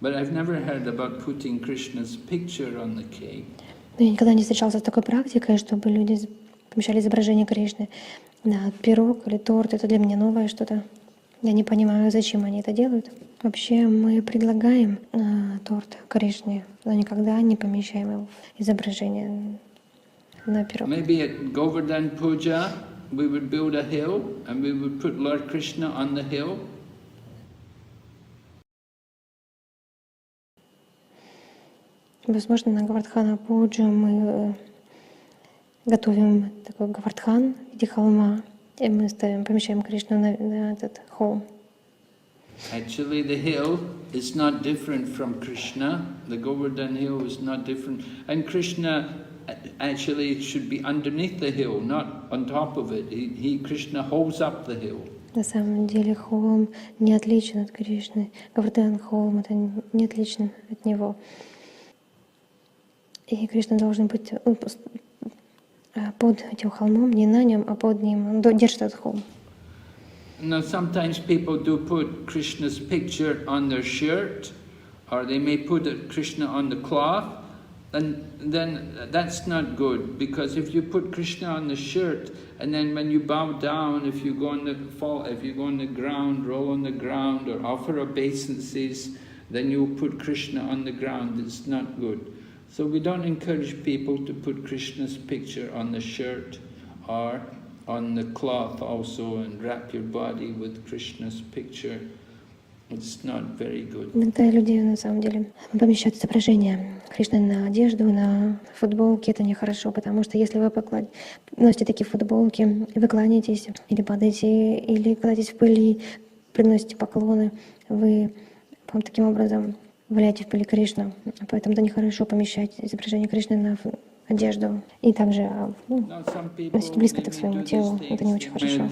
but I've never heard about putting Krishna's picture on the cake. Я никогда не встречался с такой практикой, чтобы люди помещали изображение Кришны на пирог или торт. Это для меня новое что-то. Я не понимаю, зачем они это делают. Вообще мы предлагаем торт Кришне, но никогда не помещаем его в изображение на пирог. Maybe at Govardhan Puja we would build a hill and we would put Lord Krishna on the hill. Возможно, на Гавардхана Пуджу мы готовим такой Гавардхан в виде холма, и мы помещаем Кришну на этот холм. Actually, the hill is not different from Krishna. The Govardhan hill is not different. And Krishna actually should be underneath the hill, not on top of it. Krishna holds up the hill. На самом деле холм не отличен от Кришны. Гавардхан холм это не отличен от него. И Кришна должен быть под этим холмом, не на нем, а под ним. Он держит этот холм. Now, sometimes people do put Krishna's picture on their shirt, or they may put Krishna on the cloth, and then that's not good, because if you put Krishna on the shirt, and then when you bow down, if you go on the ground, roll on the ground, or offer obeisances, then you put Krishna on the ground. It's not good. So we don't encourage people to put Krishna's picture on the shirt or on the cloth also and wrap your body with Krishna's picture. It's not very good. Иногда люди на самом деле помещают изображение Кришны на одежду, на футболки. Это нехорошо, потому что если вы носите такие футболки, вы кланяетесь или падаете, или кладетесь в пыли, приносите поклоны, вы таким образом валяете в пыли Кришну. Поэтому это нехорошо помещать изображение Кришны на одежду и также носить близко к своему телу. Это не очень хорошо.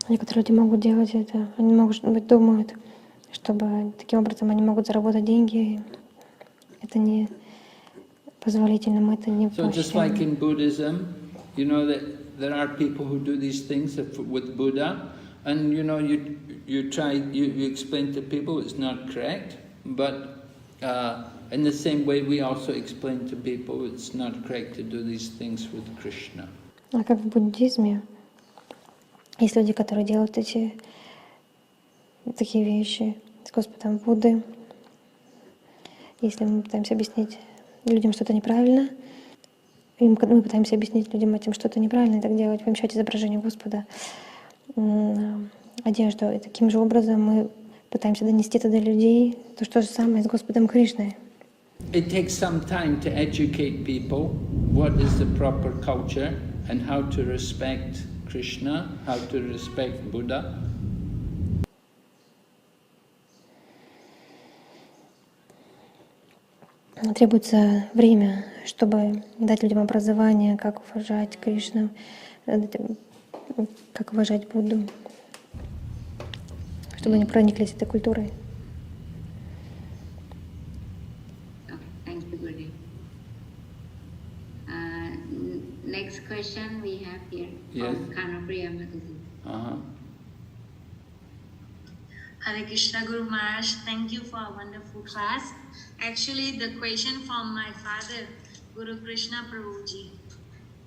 Некоторые люди могут делать это, они могут думают, чтобы таким образом они могут заработать деньги. Это не позволительно, мы это не поощряем. There are people who do these things with Buddha, and you explain to people it's not correct, but In the same way, we also explain to people it's not correct to do these things with Krishna. А как в буддизме, есть люди, которые делают такие вещи с Господом Будды. Если мы пытаемся объяснить людям что-то неправильно, мы пытаемся объяснить людям этим что-то неправильно, так делать, помещать изображение Господа на одежду. И таким же образом мы пытаемся донести это до людей, то же самое с Господом Кришной. It takes some time to educate people what is the proper culture and how to respect Krishna, how to respect Buddha. Требуется время, чтобы дать людям образование, как уважать Кришну, как уважать Будду, чтобы они прониклись этой культурой. Thank you, Guru. Next question we have here from Kanapriya Mataji. Hare Krishna, Guru Maharaj. Thank you for a wonderful class. Actually, the question from my father, Guru Krishna Prabhuji.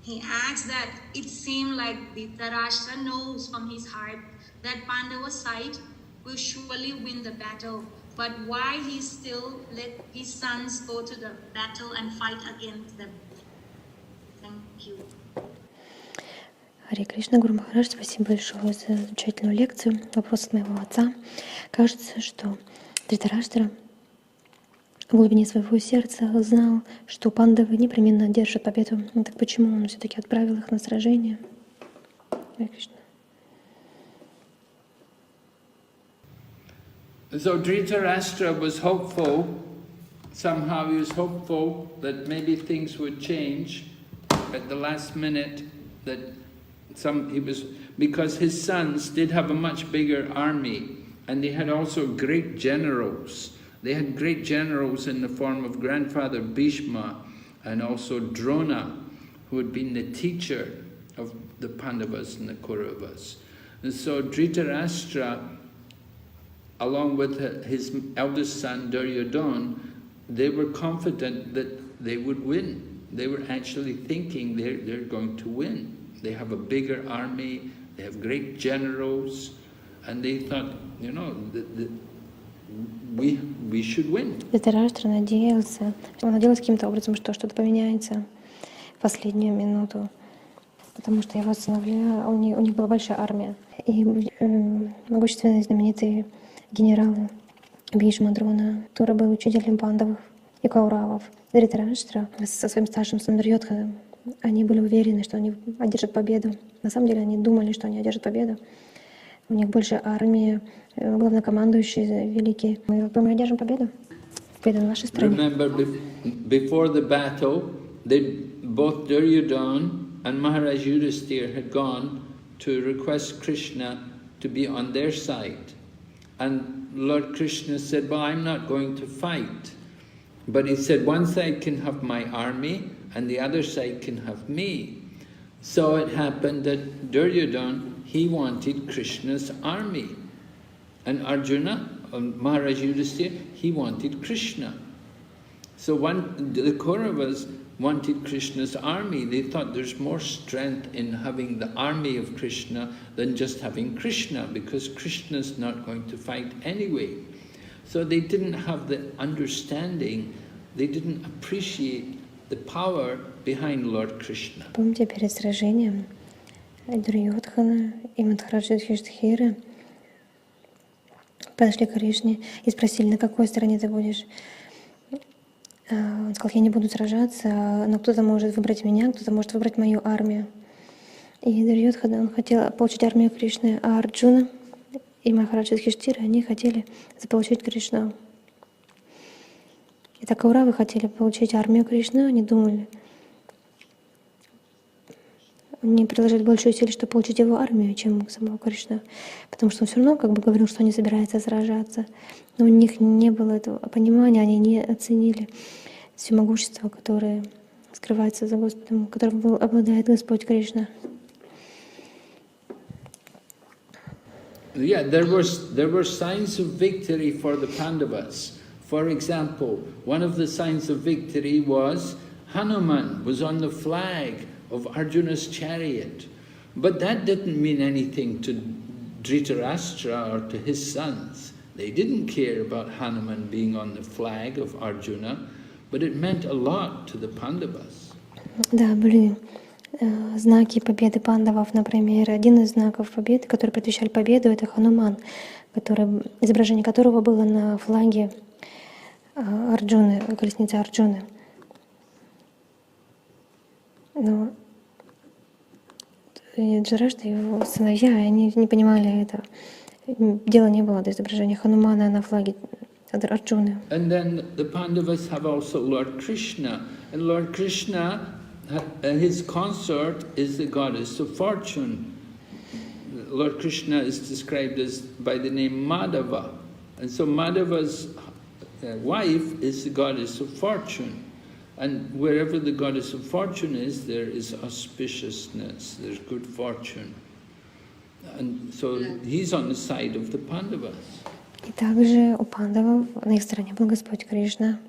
He asked that it seemed like Dhritarashtra knows from his heart that Pandava's side will surely win the battle, but why he still let his sons go to the battle and fight against them? Thank you. Харе Кришна, Гуру Махарадж, спасибо большое за замечательную лекцию. Вопрос от моего отца. Кажется, что Dhritarashtra в глубине своего сердца знал, что пандавы непременно одержат победу. Но так почему он все-таки отправил их на сражение? Харе Кришна. So Dhritarashtra was hopeful, somehow he was hopeful that maybe things would change at the last minute, that because his sons did have a much bigger army, and they had also great generals. They had great generals in the form of grandfather Bhishma and also Drona, who had been the teacher of the Pandavas and the Kauravas. And so Dhritarashtra, along with his eldest son Duryodhana, they were confident that they would win. They were actually thinking they're going to win. They have a bigger army, they have great generals, and they thought, you know, we should win. Dhritarashtra надеялся, он надеялся каким-то образом, что что-то поменяется в последнюю минуту, потому что его сыновья, у них была большая армия, и могущественные знаменитые генералы Бхишма, Дрона, который был учителем пандавов и кауравов. Dhritarashtra со своим старшим сыном Дурьодханом, они были уверены, что они одержат победу. На самом деле они думали, что они одержат победу. У них больше армия, главнокомандующий великий. Мы одержим победу. Победа на нашей стороне. Remember, before the battle, both Duryodhana and Mахарадж Yudhisthira had gone to request Krishna to be on their side. And Lord Krishna said, well, I'm not going to fight. But he said, one side can have my army, and the other side can have me. So it happened that Duryodhana, he wanted Krishna's army. And Arjuna, Maharaja Yudhisthira, he wanted Krishna. So the Kauravas wanted Krishna's army. They thought there's more strength in having the army of Krishna than just having Krishna, because Krishna's not going to fight anyway. So they didn't have the understanding, they didn't appreciate the power behind Lord Krishna. Помните, перед сражением Дурьодхана и Махараджа Юдхистхира подошли к Кришне и спросили, на какой стороне ты будешь. Он сказал, я не буду сражаться, но кто-то может выбрать меня, кто-то может выбрать мою армию. И Дурьодхана, он хотел получить армию Кришны, а Арджуна и Махарадж Юдхистхира, они хотели заполучить Кришну. И так Кауравы хотели получить армию Кришны, они думали, они приложили больше усилий, чтобы получить его армию, чем самого Кришну. Потому что он все равно как бы говорил, что не собирается сражаться. Но у них не было этого понимания, они не оценили все могущество, которое скрывается за Господом, которым обладает Господь Кришна. Yeah, there were signs of victory for the Pandavas. For example, one of the signs of victory was Hanuman was on the flag of Arjuna's chariot. But that didn't mean anything to Dhritarashtra or to his sons. They didn't care about Hanuman being on the flag of Arjuna, but it meant a lot to the Pandavas. Да, были знаки победы пандавов, например. Один из знаков победы, который предвещали победу, это Хануман, изображение которого было на флаге Арджуны, колесницы Арджуны. Но Джарашта и его сыновья, они не понимали это. Дело не было до изображения Ханумана на флаге Арджуны. And then the Pandavas have also Lord Krishna. And Lord Krishna, his consort is the goddess of fortune. Lord Krishna is described as by the name Madhava. And so Madhava's wife is the goddess of fortune. And wherever the goddess of fortune is, there is auspiciousness, there's good fortune. And so he's on the side of the Pandavas. И также у пандавов на их стороне был Господь Кришна.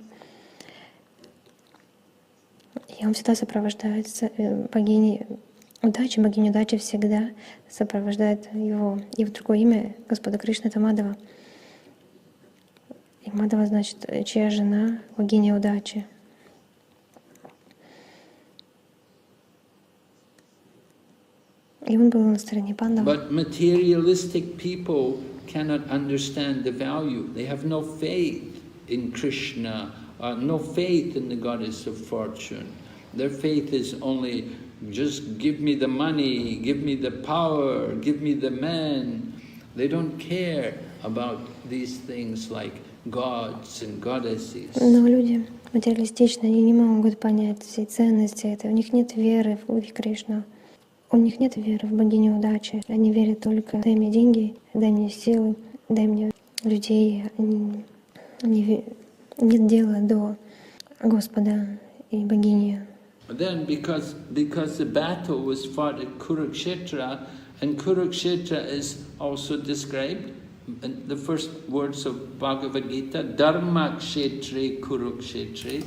И он всегда сопровождает богиню удачи всегда сопровождает его. И другое имя Господа Кришны — это Мадава. И Мадава значит, чья жена, богиня удачи. И он был на стороне пандавов. But materialistic people cannot understand the value. They have no faith in Krishna, no faith in the goddess of fortune. Their faith is only just give me the money, give me the power, give me the men. They don't care about these things like gods and goddesses. Но люди материалистичны, они не могут понять всей ценности этого. У них нет веры в Кришну. У них нет веры в богиню удачи. Они верят только: дай мне деньги, дай мне силы, дай мне людей. Нет дела до Господа и богини. Then because the battle was fought at Kurukshetra, and Kurukshetra is also described in the first words of Bhagavad-gita, Dharma Kshetre Kurukshetre.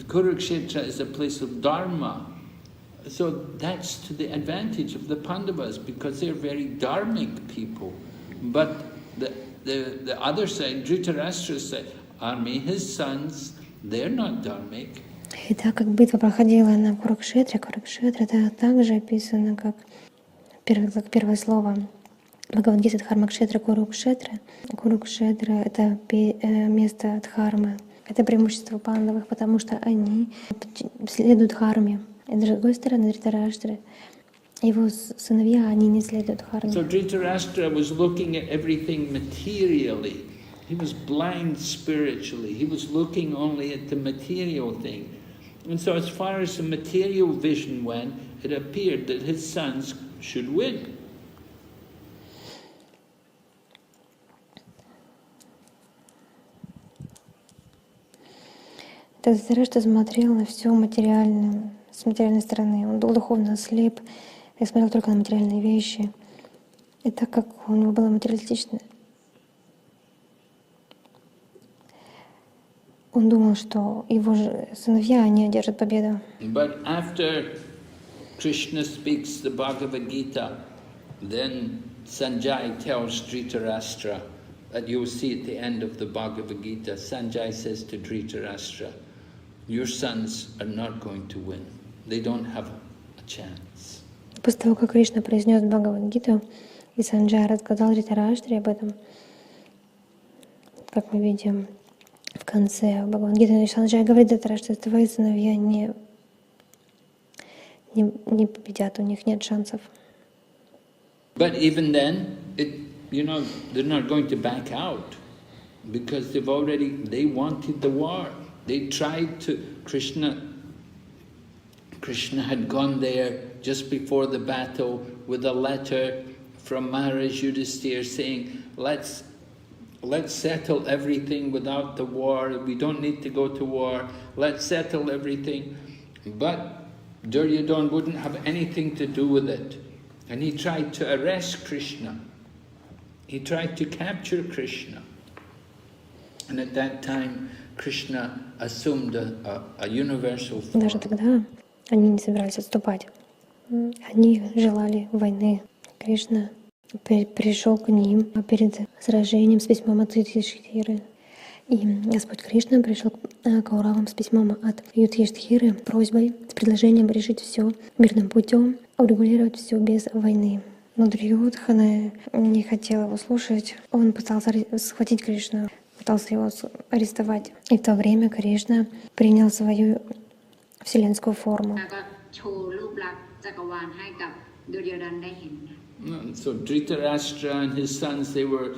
Kurukshetra is a place of Dharma. So that's to the advantage of the Pandavas, because they're very dharmic people. But the other side, Dhritarashtra's side, army, his sons, they're not dharmic. И так как битва проходила на Курукшетре, это также описано как первое слово Бхагавад-гиты Дхарма-кшетра Курукшетра. Курукшетра — это место Дхармы. Это преимущество пандавов, потому что они следуют Дхарме. И с другой стороны, Dhritarashtra, его сыновья, они не следуют Дхарме. So Dhritarashtra was looking at everything materially. He was blind spiritually. He was looking only at the material thing. And so as far as the material vision went, it appeared that his sons should win. Dhritarashtra смотрел на все материальное, с материальной стороны. Он был духовно слеп и смотрел только на материальные вещи. И так как у него было материалистичное, он думал, что его же сыновья, они одержат победу. But after Krishna speaks the Bhagavad-gita, then Sanjay tells Dhritarashtra, that you'll see at the end of the Bhagavad-gita, Sanjay says to Dhritarashtra, your sons are not going to win. They don't have a chance. После того, как Кришна произнес Бхагавад-гиту, и Санджай рассказал Dhritarashtre об этом, как мы видим в конце Бхагавад-гиты, Санджай говорит Dhritarashtre, что твои сыновья не победят, у них нет шансов. But even then, they're not going to back out, because they wanted the war. They tried to, Krishna had gone there just before the battle with a letter from Maharaj Yudhisthira saying, let's settle everything without the war. We don't need to go to war. Let's settle everything. But Duryodhana wouldn't have anything to do with it. And he tried to arrest Krishna. He tried to capture Krishna. And at that time, Krishna assumed a universal Даже form. тогда они не собирались отступать. Они желали войны. Кришна пришел к ним перед сражением с письмом от Юдхиштхиры. И Господь Кришна пришел к Кауравам с письмом от Юдхиштхиры просьбой, с предложением решить все мирным путем, урегулировать все без войны. Но Дурьодхана не хотел его слушать. Он пытался схватить Кришну, пытался его арестовать. И в то время Кришна принял свою вселенскую форму. So Dhritarashtra and his sons, they were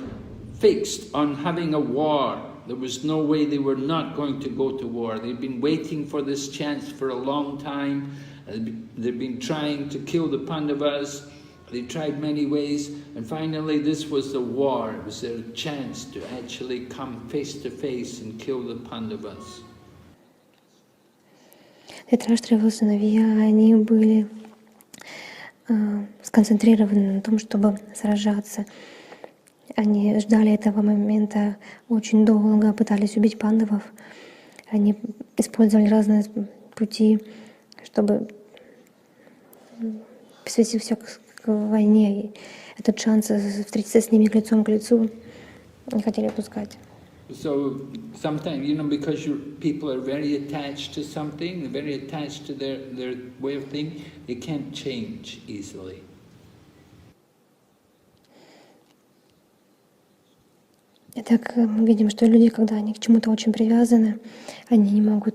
fixed on having a war. There was no way they were not going to go to war. They'd been waiting for this chance for a long time. They'd been trying to kill the Pandavas. They tried many ways, and finally this was the war. It was their chance to actually come face to face and kill the Pandavas. Dhritarashtra и его сыновья, они были сконцентрированы на том, чтобы сражаться. Они ждали этого момента очень долго, пытались убить пандавов. Они использовали разные пути, чтобы посвятить все к войне. И этот шанс встретиться с ними лицом к лицу не хотели упускать. So sometimes, because people are very attached to something, very attached to their way of thinking, they can't change easily. И так мы видим, что люди, когда они к чему-то очень привязаны, они не могут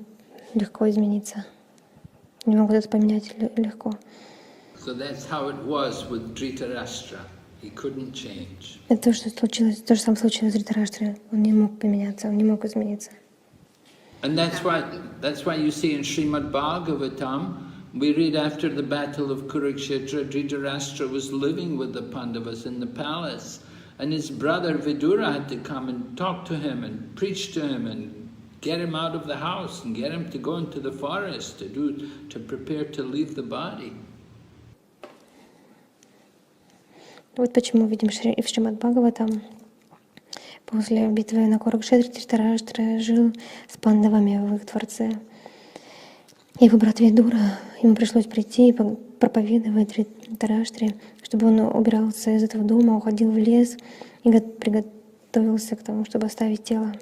легко измениться, не могут это поменять легко. So that's how it was with Dhritarashtra. He couldn't change. Это то, что случилось, то же самое случилось с Dhritarashtra. Он не мог поменяться, он не мог измениться. And that's why you see in Srimad Bhagavatam, we read after the battle of Kurukshetra, Dhritarashtra was living with the Pandavas in the palace, and his brother Vidura had to come and talk to him and preach to him and get him out of the house and get him to go into the forest to prepare to leave the body. Вот почему видим в Шримад Бхагаватам, после битвы на Курукшетре Dhritarashtra жил с пандавами в их дворце. Его брат Видура, ему пришлось прийти и проповедовать Dhritarashtre, чтобы он убирался из этого дома, уходил в лес и приготовился к тому, чтобы оставить тело.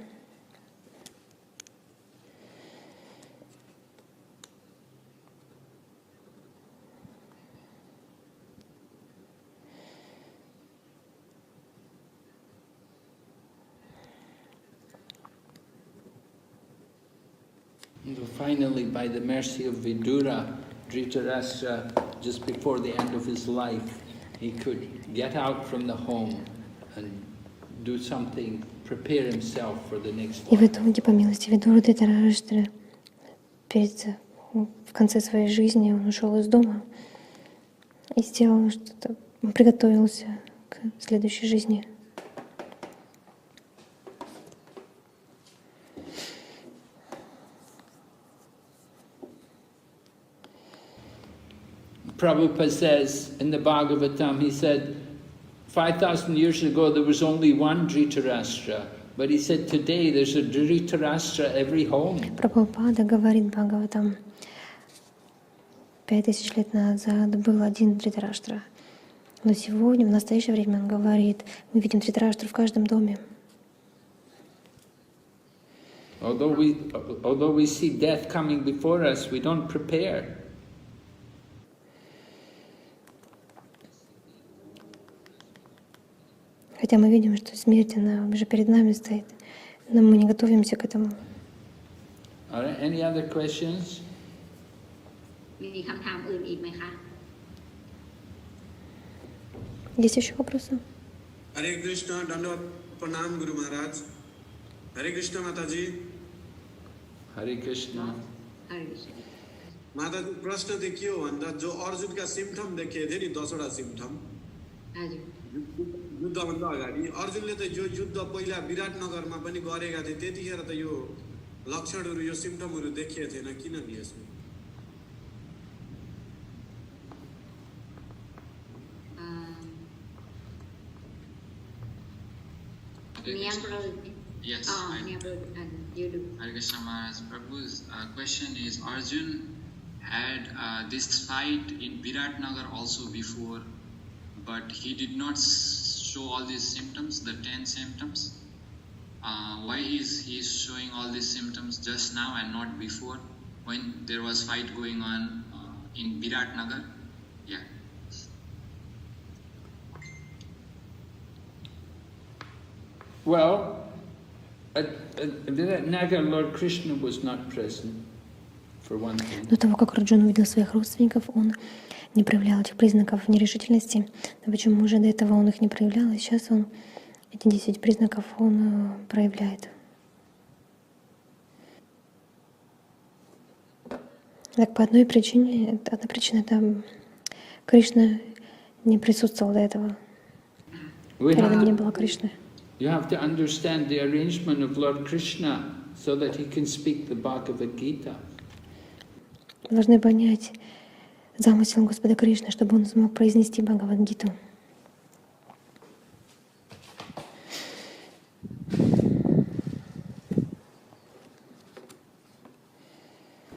Finally, by the mercy of Vidura, Dhritarashtra, just before the end of his life, he could get out from the home and do something, prepare himself for the next И в life. итоге, по милости Видуры, Dhritarashtra в конце своей жизни он ушел из дома и сделал что-то, приготовился к следующей жизни. Prabhupada says in the Bhagavatam, he said, 5,000 years ago there was only one Dhritarashtra, but he said today there's a Dhritarashtra every home. Прабхупада говорит Бхагаватам, 5000 лет назад был один Dhritarashtra. Но сегодня, в настоящее время, он говорит, мы видим Dhritarashtra в каждом доме. Although we see death coming before us, we don't prepare. Хотя мы видим, что смерть, она уже перед нами стоит, но мы не готовимся к этому. Any other questions? มีคำถามอื่นอีกไหมคะ Есть еще вопросы? Hare Krishna, Dandavat Pranam Guru Maharaj. Hare Krishna Mataji. Hare Krishna. माता प्रश्न चाहिँ के हो भन्दा जो अर्जुनका symptom देखिए थिए नि 10 वटा सिम्टम युद्धभन्दा अगाडि अर्जुनले त यो युद्ध पहिला विराटनगरमा पनि गरेका थिए त्यतिखेर त यो लक्षणहरू यो सिम्टमहरू देखिए थिएन किन नि यसमा Ini yang perlu Yes, Oh, I do. you do. Hare Krishna Maharaj. Prabhu's question is, Arjun had this fight in Viratnagar also before, but he did not show all these symptoms, the 10 symptoms. Why is he showing all these symptoms just now and not before, when there was fight going on in Viratnagar? Yeah. Well, at Viratnagar, Lord Krishna was not present, for one thing. До того, как Арджуна увидел своих родственников, он не проявлял этих признаков нерешительности. Но почему уже до этого он их не проявлял, и сейчас он эти 10 признаков он проявляет. Так по одной причине, одна причина — это Кришна не присутствовал до этого. Рядом не было Кришны. You have to understand the arrangement of Lord Krishna so that he can speak the Bhagavad-gita. Мы должны понять замысел Господа Кришны, чтобы он смог произнести Бхагавад-гиту.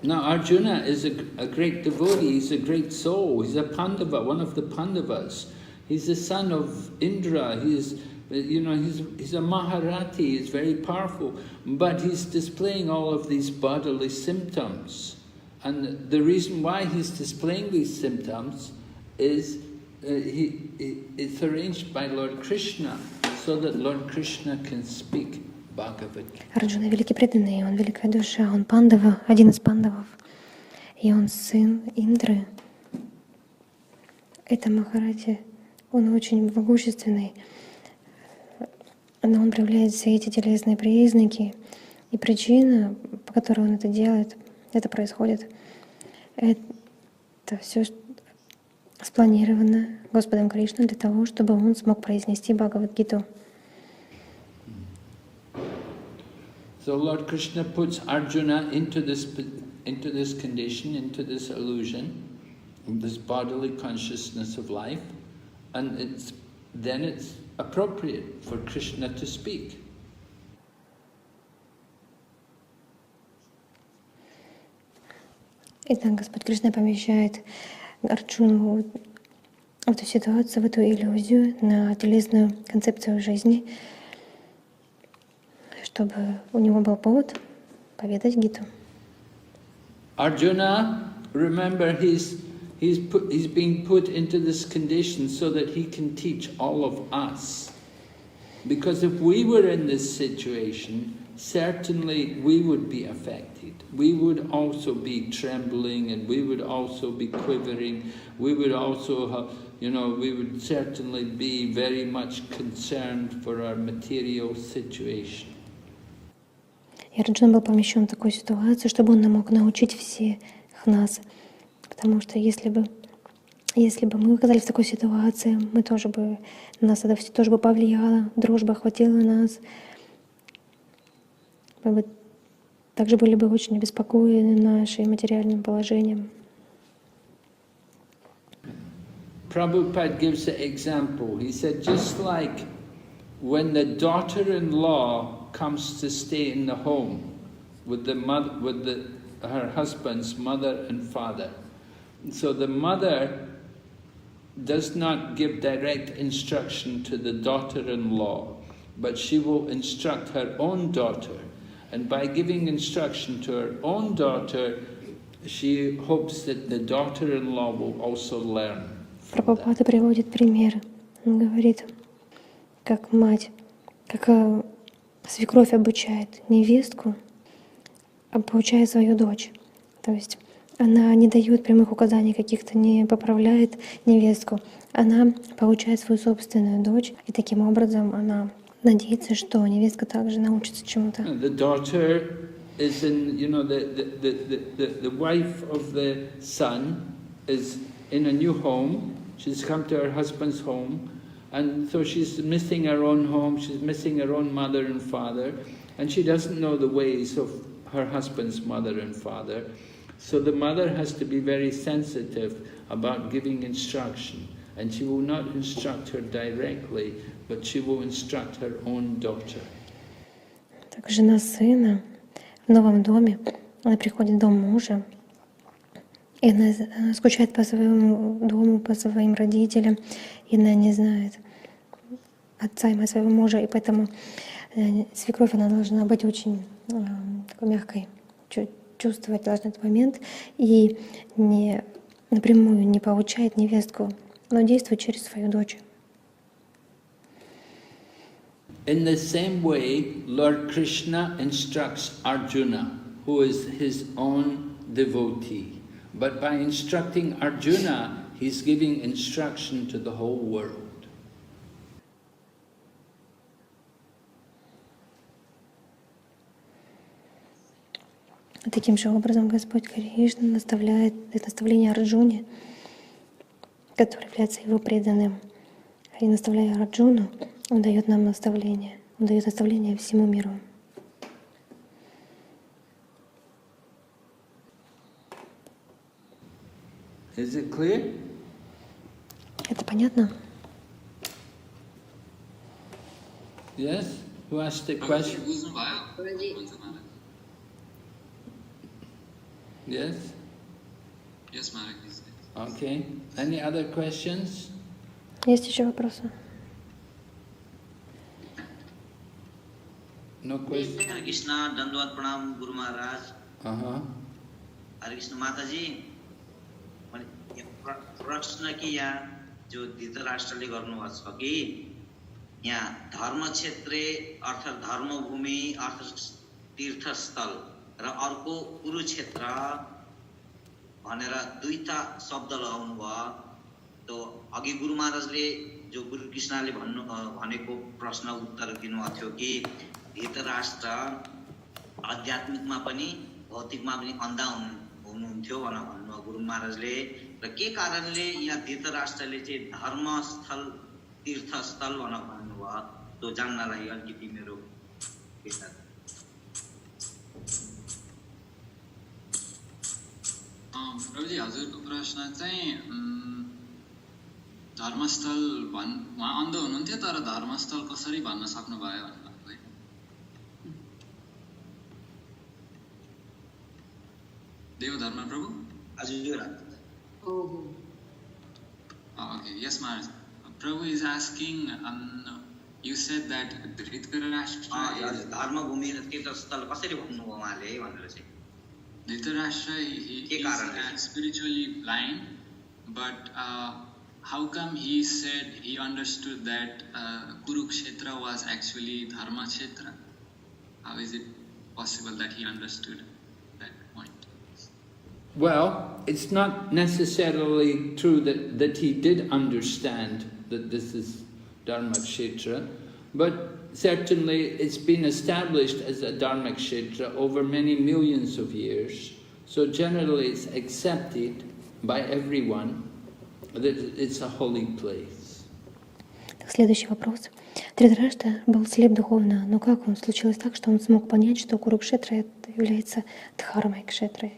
Now Arjuna is a great devotee, he's a great soul, he's a Pandava, one of the Pandavas. He's the son of Indra, he's a Maharathi, he's very powerful, but he's displaying all of these bodily symptoms. And the reason why he's displaying these symptoms is it's arranged by Lord Krishna so that Lord Krishna can speak Bhagavad-gita. Арджуна — великий преданный, он великая душа, он пандава, один из пандавов, и он сын Индры. Это Махарадж, он очень могущественный, но он проявляет все эти телесные признаки, и причина, по которой он это делает, это происходит, это все спланировано Господом Кришной для того, чтобы он смог произнести Бхагавад-гиту. So Lord Krishna puts Arjuna into this condition, into this illusion, this bodily consciousness of life, and then it's appropriate for Krishna to speak. Итак, Господь Кришна помещает Арджуну в эту ситуацию, в эту иллюзию, на телесную концепцию жизни, чтобы у него был повод поведать Гиту. Arjuna, remember, he's being put into this condition so that he can teach all of us. Because if we were in this situation, certainly we would be affected. We would also be trembling, and we would also be quivering. We would also have, we would certainly be very much concerned for our material situation. И Арджуна был помещен в такую ситуацию, чтобы он мог научить всех нас. Потому что если бы мы оказались в такой ситуации, нас это все тоже бы повлияло, дрожь бы охватила нас. Мы бы также были бы очень обеспокоены нашим материальным положением. Prabhupada gives an example. He said, just like when the daughter-in-law comes to stay in the home with her husband's mother and father. So the mother does not give direct instruction to the daughter-in-law, but she will instruct her own daughter. And by giving instruction to her own daughter, she hopes that the daughter-in-law will also learn. Прабхупада приводит пример. Он говорит, как мать, как свекровь обучает невестку, обучает свою дочь. То есть она не дает прямых указаний каких-то, не поправляет невестку. Она получает свою собственную дочь, и таким образом она надеется, что невестка также научится чему-то. The daughter is in, the wife of the son is in a new home. She's come to her husband's home, and so she's missing her own home, she's missing her own mother and father, and she doesn't know the ways of her husband's mother and father. So the mother has to be very sensitive about giving instruction, and she will not instruct her directly, but she will instruct her own daughter. Так жена сына в новом доме, она приходит в дом мужа, и она скучает по своему дому, по своим родителям, и она не знает отца и мать своего мужа, и поэтому свекровь, она должна быть очень такой мягкой, чувствовать должна этот момент, и не напрямую не поучает невестку, но действует через свою дочь. In the same way, Lord Krishna instructs Arjuna, who is his own devotee. But by instructing Arjuna, he's giving instruction to the whole world. Таким же образом Господь Кришна наставляет наставление Арджуне, который является его преданным. И наставляя Арджуну, он дает нам наставление. Он дает наставление всему миру. Is it clear? Это понятно? Yes? Who asked the question? Yes? Yes, Maharaj. Okay. Any other questions? Есть еще вопросы? No questions? Hare Krishna, Dandavad Pranam, Guru Maharaj. Hare Krishna Mataji, प्रश्न कि यहाँ जो धृतराष्ट्रले गर्नुभएको छ कि यहाँ धर्म क्षेत्रे अर्थात् धर्मभूमि अर्थात् तीर्थस्थल र अर्को कुरुक्षेत्र भनेर दुईटा शब्द लगाउनु भयो। तो अघि गुरु महाराजले जो गुरु कृष्णले भनेको प्रश्न उत्तर दिनुभएको थियो कि धृतराष्ट्र आध्यात्मिकमा पनि भौतिकमा पनि अन्धा हुनुहुन्थ्यो भनेर भन्नुभयो गुरु महाराजले। र के कारणले यहाँ धृतराष्ट्रले चाहिँ धर्मस्थल तीर्थस्थल भनेर भन्नुभयो त्यो जान्नलाई अलिकति मेरो प्रभुजी हजुरको प्रश्न चाहिँ धर्मस्थल उहाँ अन्ध हुनुहुन्थ्यो तर धर्मस्थल कसरी भन्न सक्नुभयो भन्नुभयो। देवधर्म प्रभु हजुर। Okay, yes, Maharaj. Prabhu is asking, you said that Dhritarashtra धर्मभूमि र तीर्थस्थल कसरी भन्नुभयो उहाँले भनेर चाहिँ Dhritarashtra he is spiritually blind, but how come he said he understood that Kurukshetra was actually Dharma Kshetra? How is it possible that he understood that point? Well, it's not necessarily true that he did understand that this is Dharma Kshetra, but certainly it's been established as a Dharma Kshetra over many millions of years. So generally it's accepted by everyone that it's a holy place. Следующий вопрос. Dhritarashtra был слеп духовно, но как он случилось так, что он смог понять, что Курукшетра это является Дхармой Кшетрой?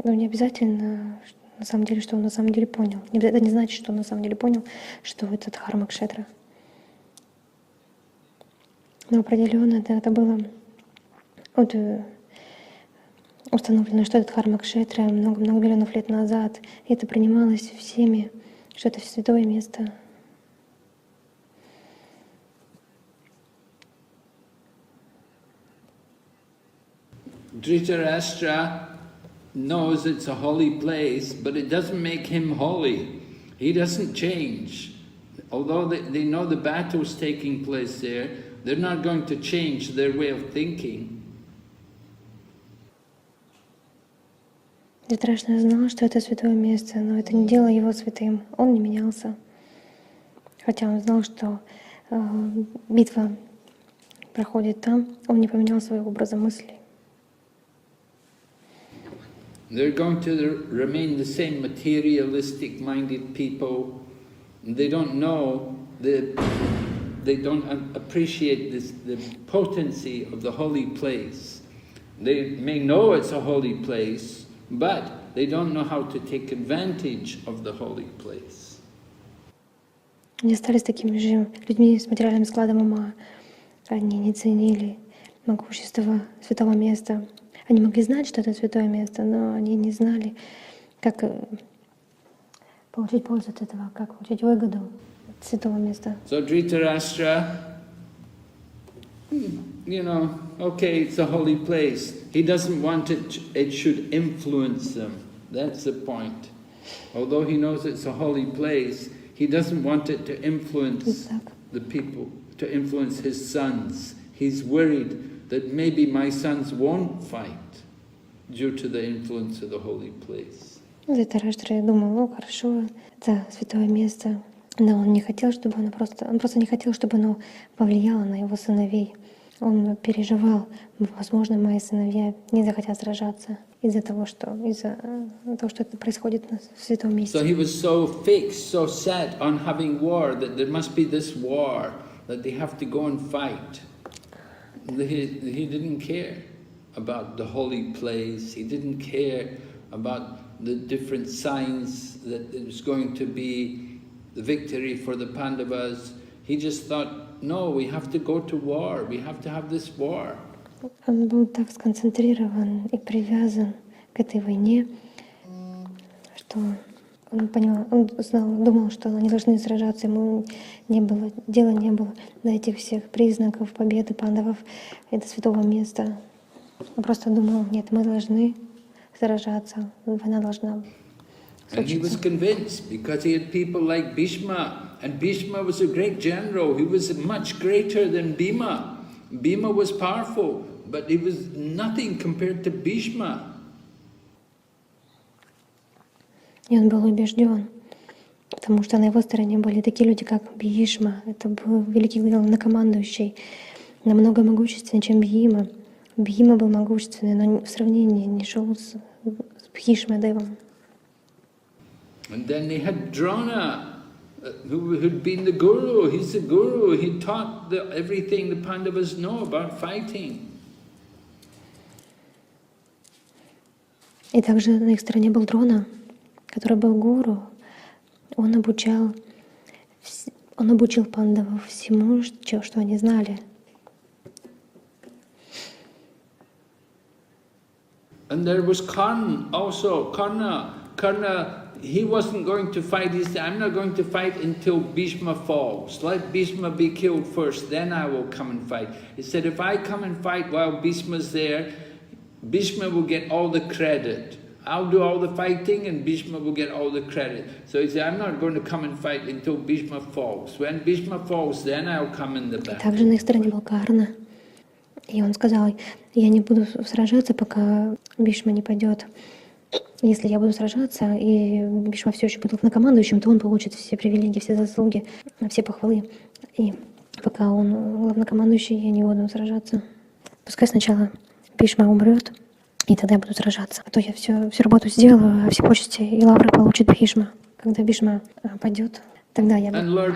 Но не обязательно, на самом деле, что он на самом деле понял. Это не значит, что он на самом деле понял, что это Дхарма Кшетра. Но определенно это было установлено, что это Дхарма Кшетра много-много миллионов лет назад. И это принималось всеми, что это святое место. Dhritarashtra knows it's a holy place, but it doesn't make him holy. He doesn't change. Although they know the battle's taking place there, they're not going to change their way of thinking. Dhritarashtra знал, что это святое место, но это не делало его святым. Он не менялся. Хотя он знал, что битва проходит там, он не поменял своего образа мысли. They're going to remain the same materialistic-minded people. They don't know they don't appreciate the potency of the holy place. They may know it's a holy place, but they don't know how to take advantage of the holy place. Они остались такими же людьми с материальным складом ума. Они не ценили могущество святого места. Они могли знать, что это святое место, но они не знали, как получить пользу от этого, как получить выгоду от святого места. So Dhritarashtra, okay, it's a holy place. He doesn't want it should influence them. That's the point. Although he knows it's a holy place, he doesn't want it to influence the people, to influence his sons. He's worried that maybe my sons won't fight due to the influence of the holy place. Dhritarashtra думал, хорошо, это святое место, но он не хотел, чтобы он просто не хотел, чтобы оно повлияло на его сыновей. Он переживал, возможно, мои сыновья не захотят сражаться из-за того, что это происходит в святом месте. So he was so fixed, so set on having war, that there must be this war, that they have to go and fight. He didn't care about the holy place. He didn't care about the different signs that it was going to be the victory for the Pandavas. He just thought, no, we have to go to war. We have to have this war. Он был так сконцентрирован и привязан к этой войне, что он думал, что они должны сражаться. Ему дела не было до этих всех признаков победы пандавов и до святого места. Он просто думал, нет, мы должны сражаться, война должна случиться. And he was convinced because he had people like Bhishma, and Bhishma was a great general. He was much greater than Bhima. Bhima was powerful, but he was nothing compared to Bhishma. И он был убежден, потому что на его стороне были такие люди, как Бхишма. Это был великий главнокомандующий, намного могущественнее, чем Бхима. Бхима был могущественный, но в сравнении не шел с Бхишмадевом. And then they had Drona, who had been the guru. He's the guru. He taught everything the Pandavas know about fighting. И также на их стороне был Дрона, который был гуру. Он обучил пандавов всему, что они знали. And there was Karna also. Karna, he wasn't going to fight. He said, I'm not going to fight until Bhishma falls. Let Bhishma be killed first, then I will come and fight. He said, if I come and fight while Bhishma's there, Bhishma will get all the credit. I'll do all the fighting and Bhishma will get all the credit. So he said, I'm not going to come and fight until Bhishma falls. When Bhishma falls, then I'll come in the battle. Также на их стороне был Карна. И он сказал, я не буду сражаться, пока Бхишма не пойдет. Если я буду сражаться, и Бхишма все еще будет главнокомандующим, то он получит все привилегии, все заслуги, все похвалы. И пока он главнокомандующий, я не буду сражаться. Пускай сначала Бхишма умрет, и тогда я буду сражаться. А то я всю работу сделаю, а все почести и лавры получит Бхишма. Когда Бхишма пойдет, тогда я буду.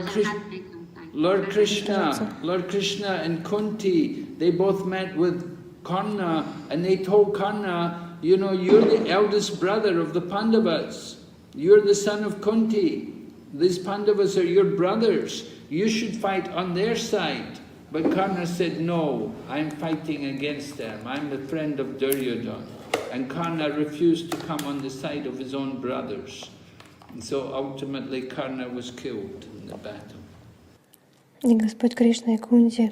Lord Krishna and Kunti, they both met with Karna, and they told Karna, you know, you're the eldest brother of the Pandavas. You're the son of Kunti. These Pandavas are your brothers. You should fight on their side. But Karna said, no, I'm fighting against them. I'm the friend of Duryodhana. And Karna refused to come on the side of his own brothers. And so ultimately Karna was killed in the battle. И Господь Кришна и Кунти,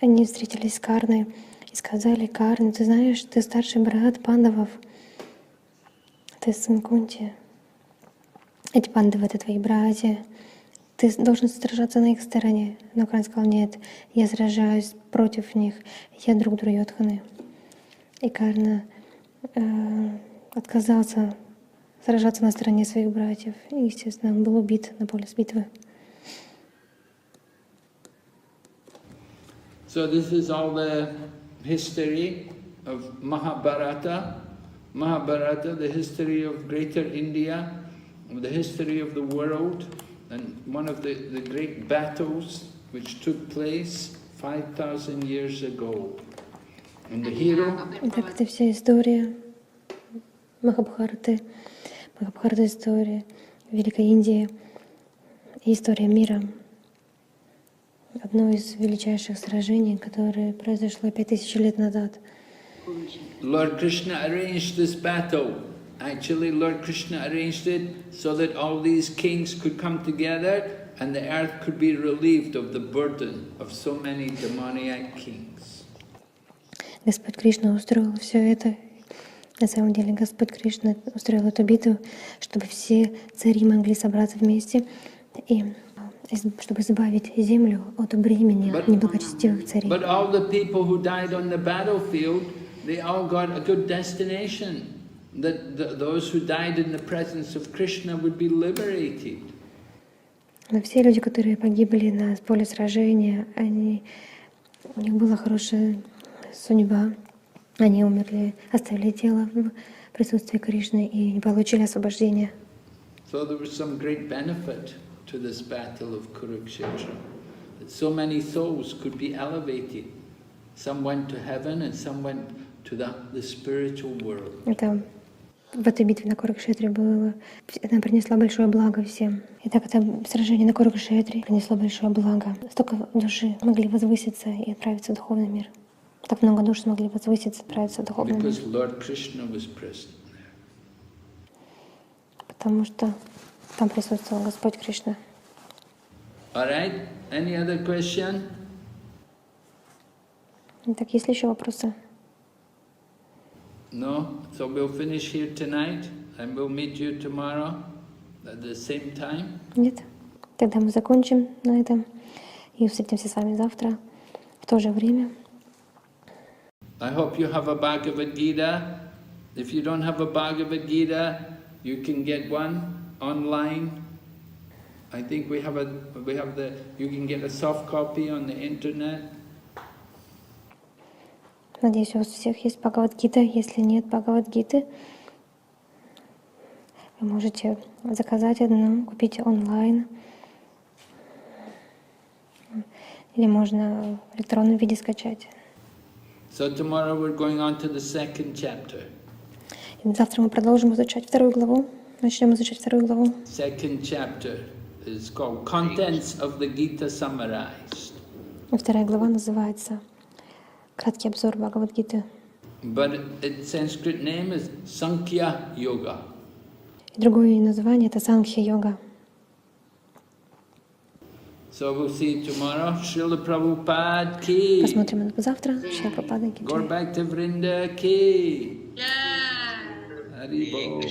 они встретились с Карной и сказали: Карна, ты знаешь, ты старший брат пандавов, ты сын Кунти. Эти пандавы — это твои братья. Ты должен сражаться на их стороне. Но Карна сказал: нет, я сражаюсь против них, я друг Дурьодханы. И Карна отказался сражаться на стороне своих братьев. И, естественно, он был убит на поле битвы. So this is all the history of Mahabharata. Mahabharata, the history of Greater India, the history of the world, and one of the great battles which took place 5,000 years ago. And the hero... Это вся история Махабхараты, история Великой Индии и история мира. одно из величайших сражений, которое произошло 5000 лет назад. Lord Krishna arranged this battle. Actually, Lord Krishna arranged it so that all these kings could come together and the earth could be relieved of the burden of so many demoniac kings. Господь Кришна устроил все это. На самом деле Господь Кришна устроил эту битву, чтобы все цари могли собраться вместе и чтобы избавить землю от бремени неблагочестивых царей. But all the people who died on the battlefield, they all got a good destination. That those who died in the presence of Krishna would be liberated. Но все люди, которые погибли на поле сражения, у них была хорошая судьба. Они умерли, оставили тело в присутствии Кришны и получили освобождение. So there was some great benefit to this battle of Kurukshetra. That so many souls could be elevated. Some went to heaven and some went to the spiritual world. В этой битве на Курукшетре она принесла большое благо всем. Итак, это сражение на Курукшетре принесло большое благо. Столько души могли возвыситься и отправиться в духовный мир. Так много душ смогли возвыситься и отправиться в духовный мир. Потому что там присутствовал Господь Кришна. Alright, any other question? Итак, есть ли еще вопросы? No? So we'll finish here tonight and we'll meet you tomorrow at the same time? Нет. Тогда мы закончим на этом и встретимся с вами завтра в то же время. I hope you have a Bhagavad-gita. If you don't have a Bhagavad-gita, you can get one online. I think you can get a soft copy on the internet. Надеюсь, у вас всех есть Бхагавад-гита. Если нет Бхагавад-гиты, вы можете заказать одну, купить онлайн. Или можно в электронном виде скачать. So tomorrow we're going on to the second chapter. И завтра мы продолжим изучать вторую главу. Начнем изучать вторую главу. Second chapter is called Contents of the Gita Summarized. Вторая глава называется «Краткий обзор Бхагавад-гиты». But its Sanskrit name is Sankhya Yoga. И другое название — это Санхья-йога. So we'll see you tomorrow. Srila Prabhupada ki. Посмотрим на завтра. Шрила Прабхупада ки. Gaur Bhakti Vrinda ki. Hari Bol.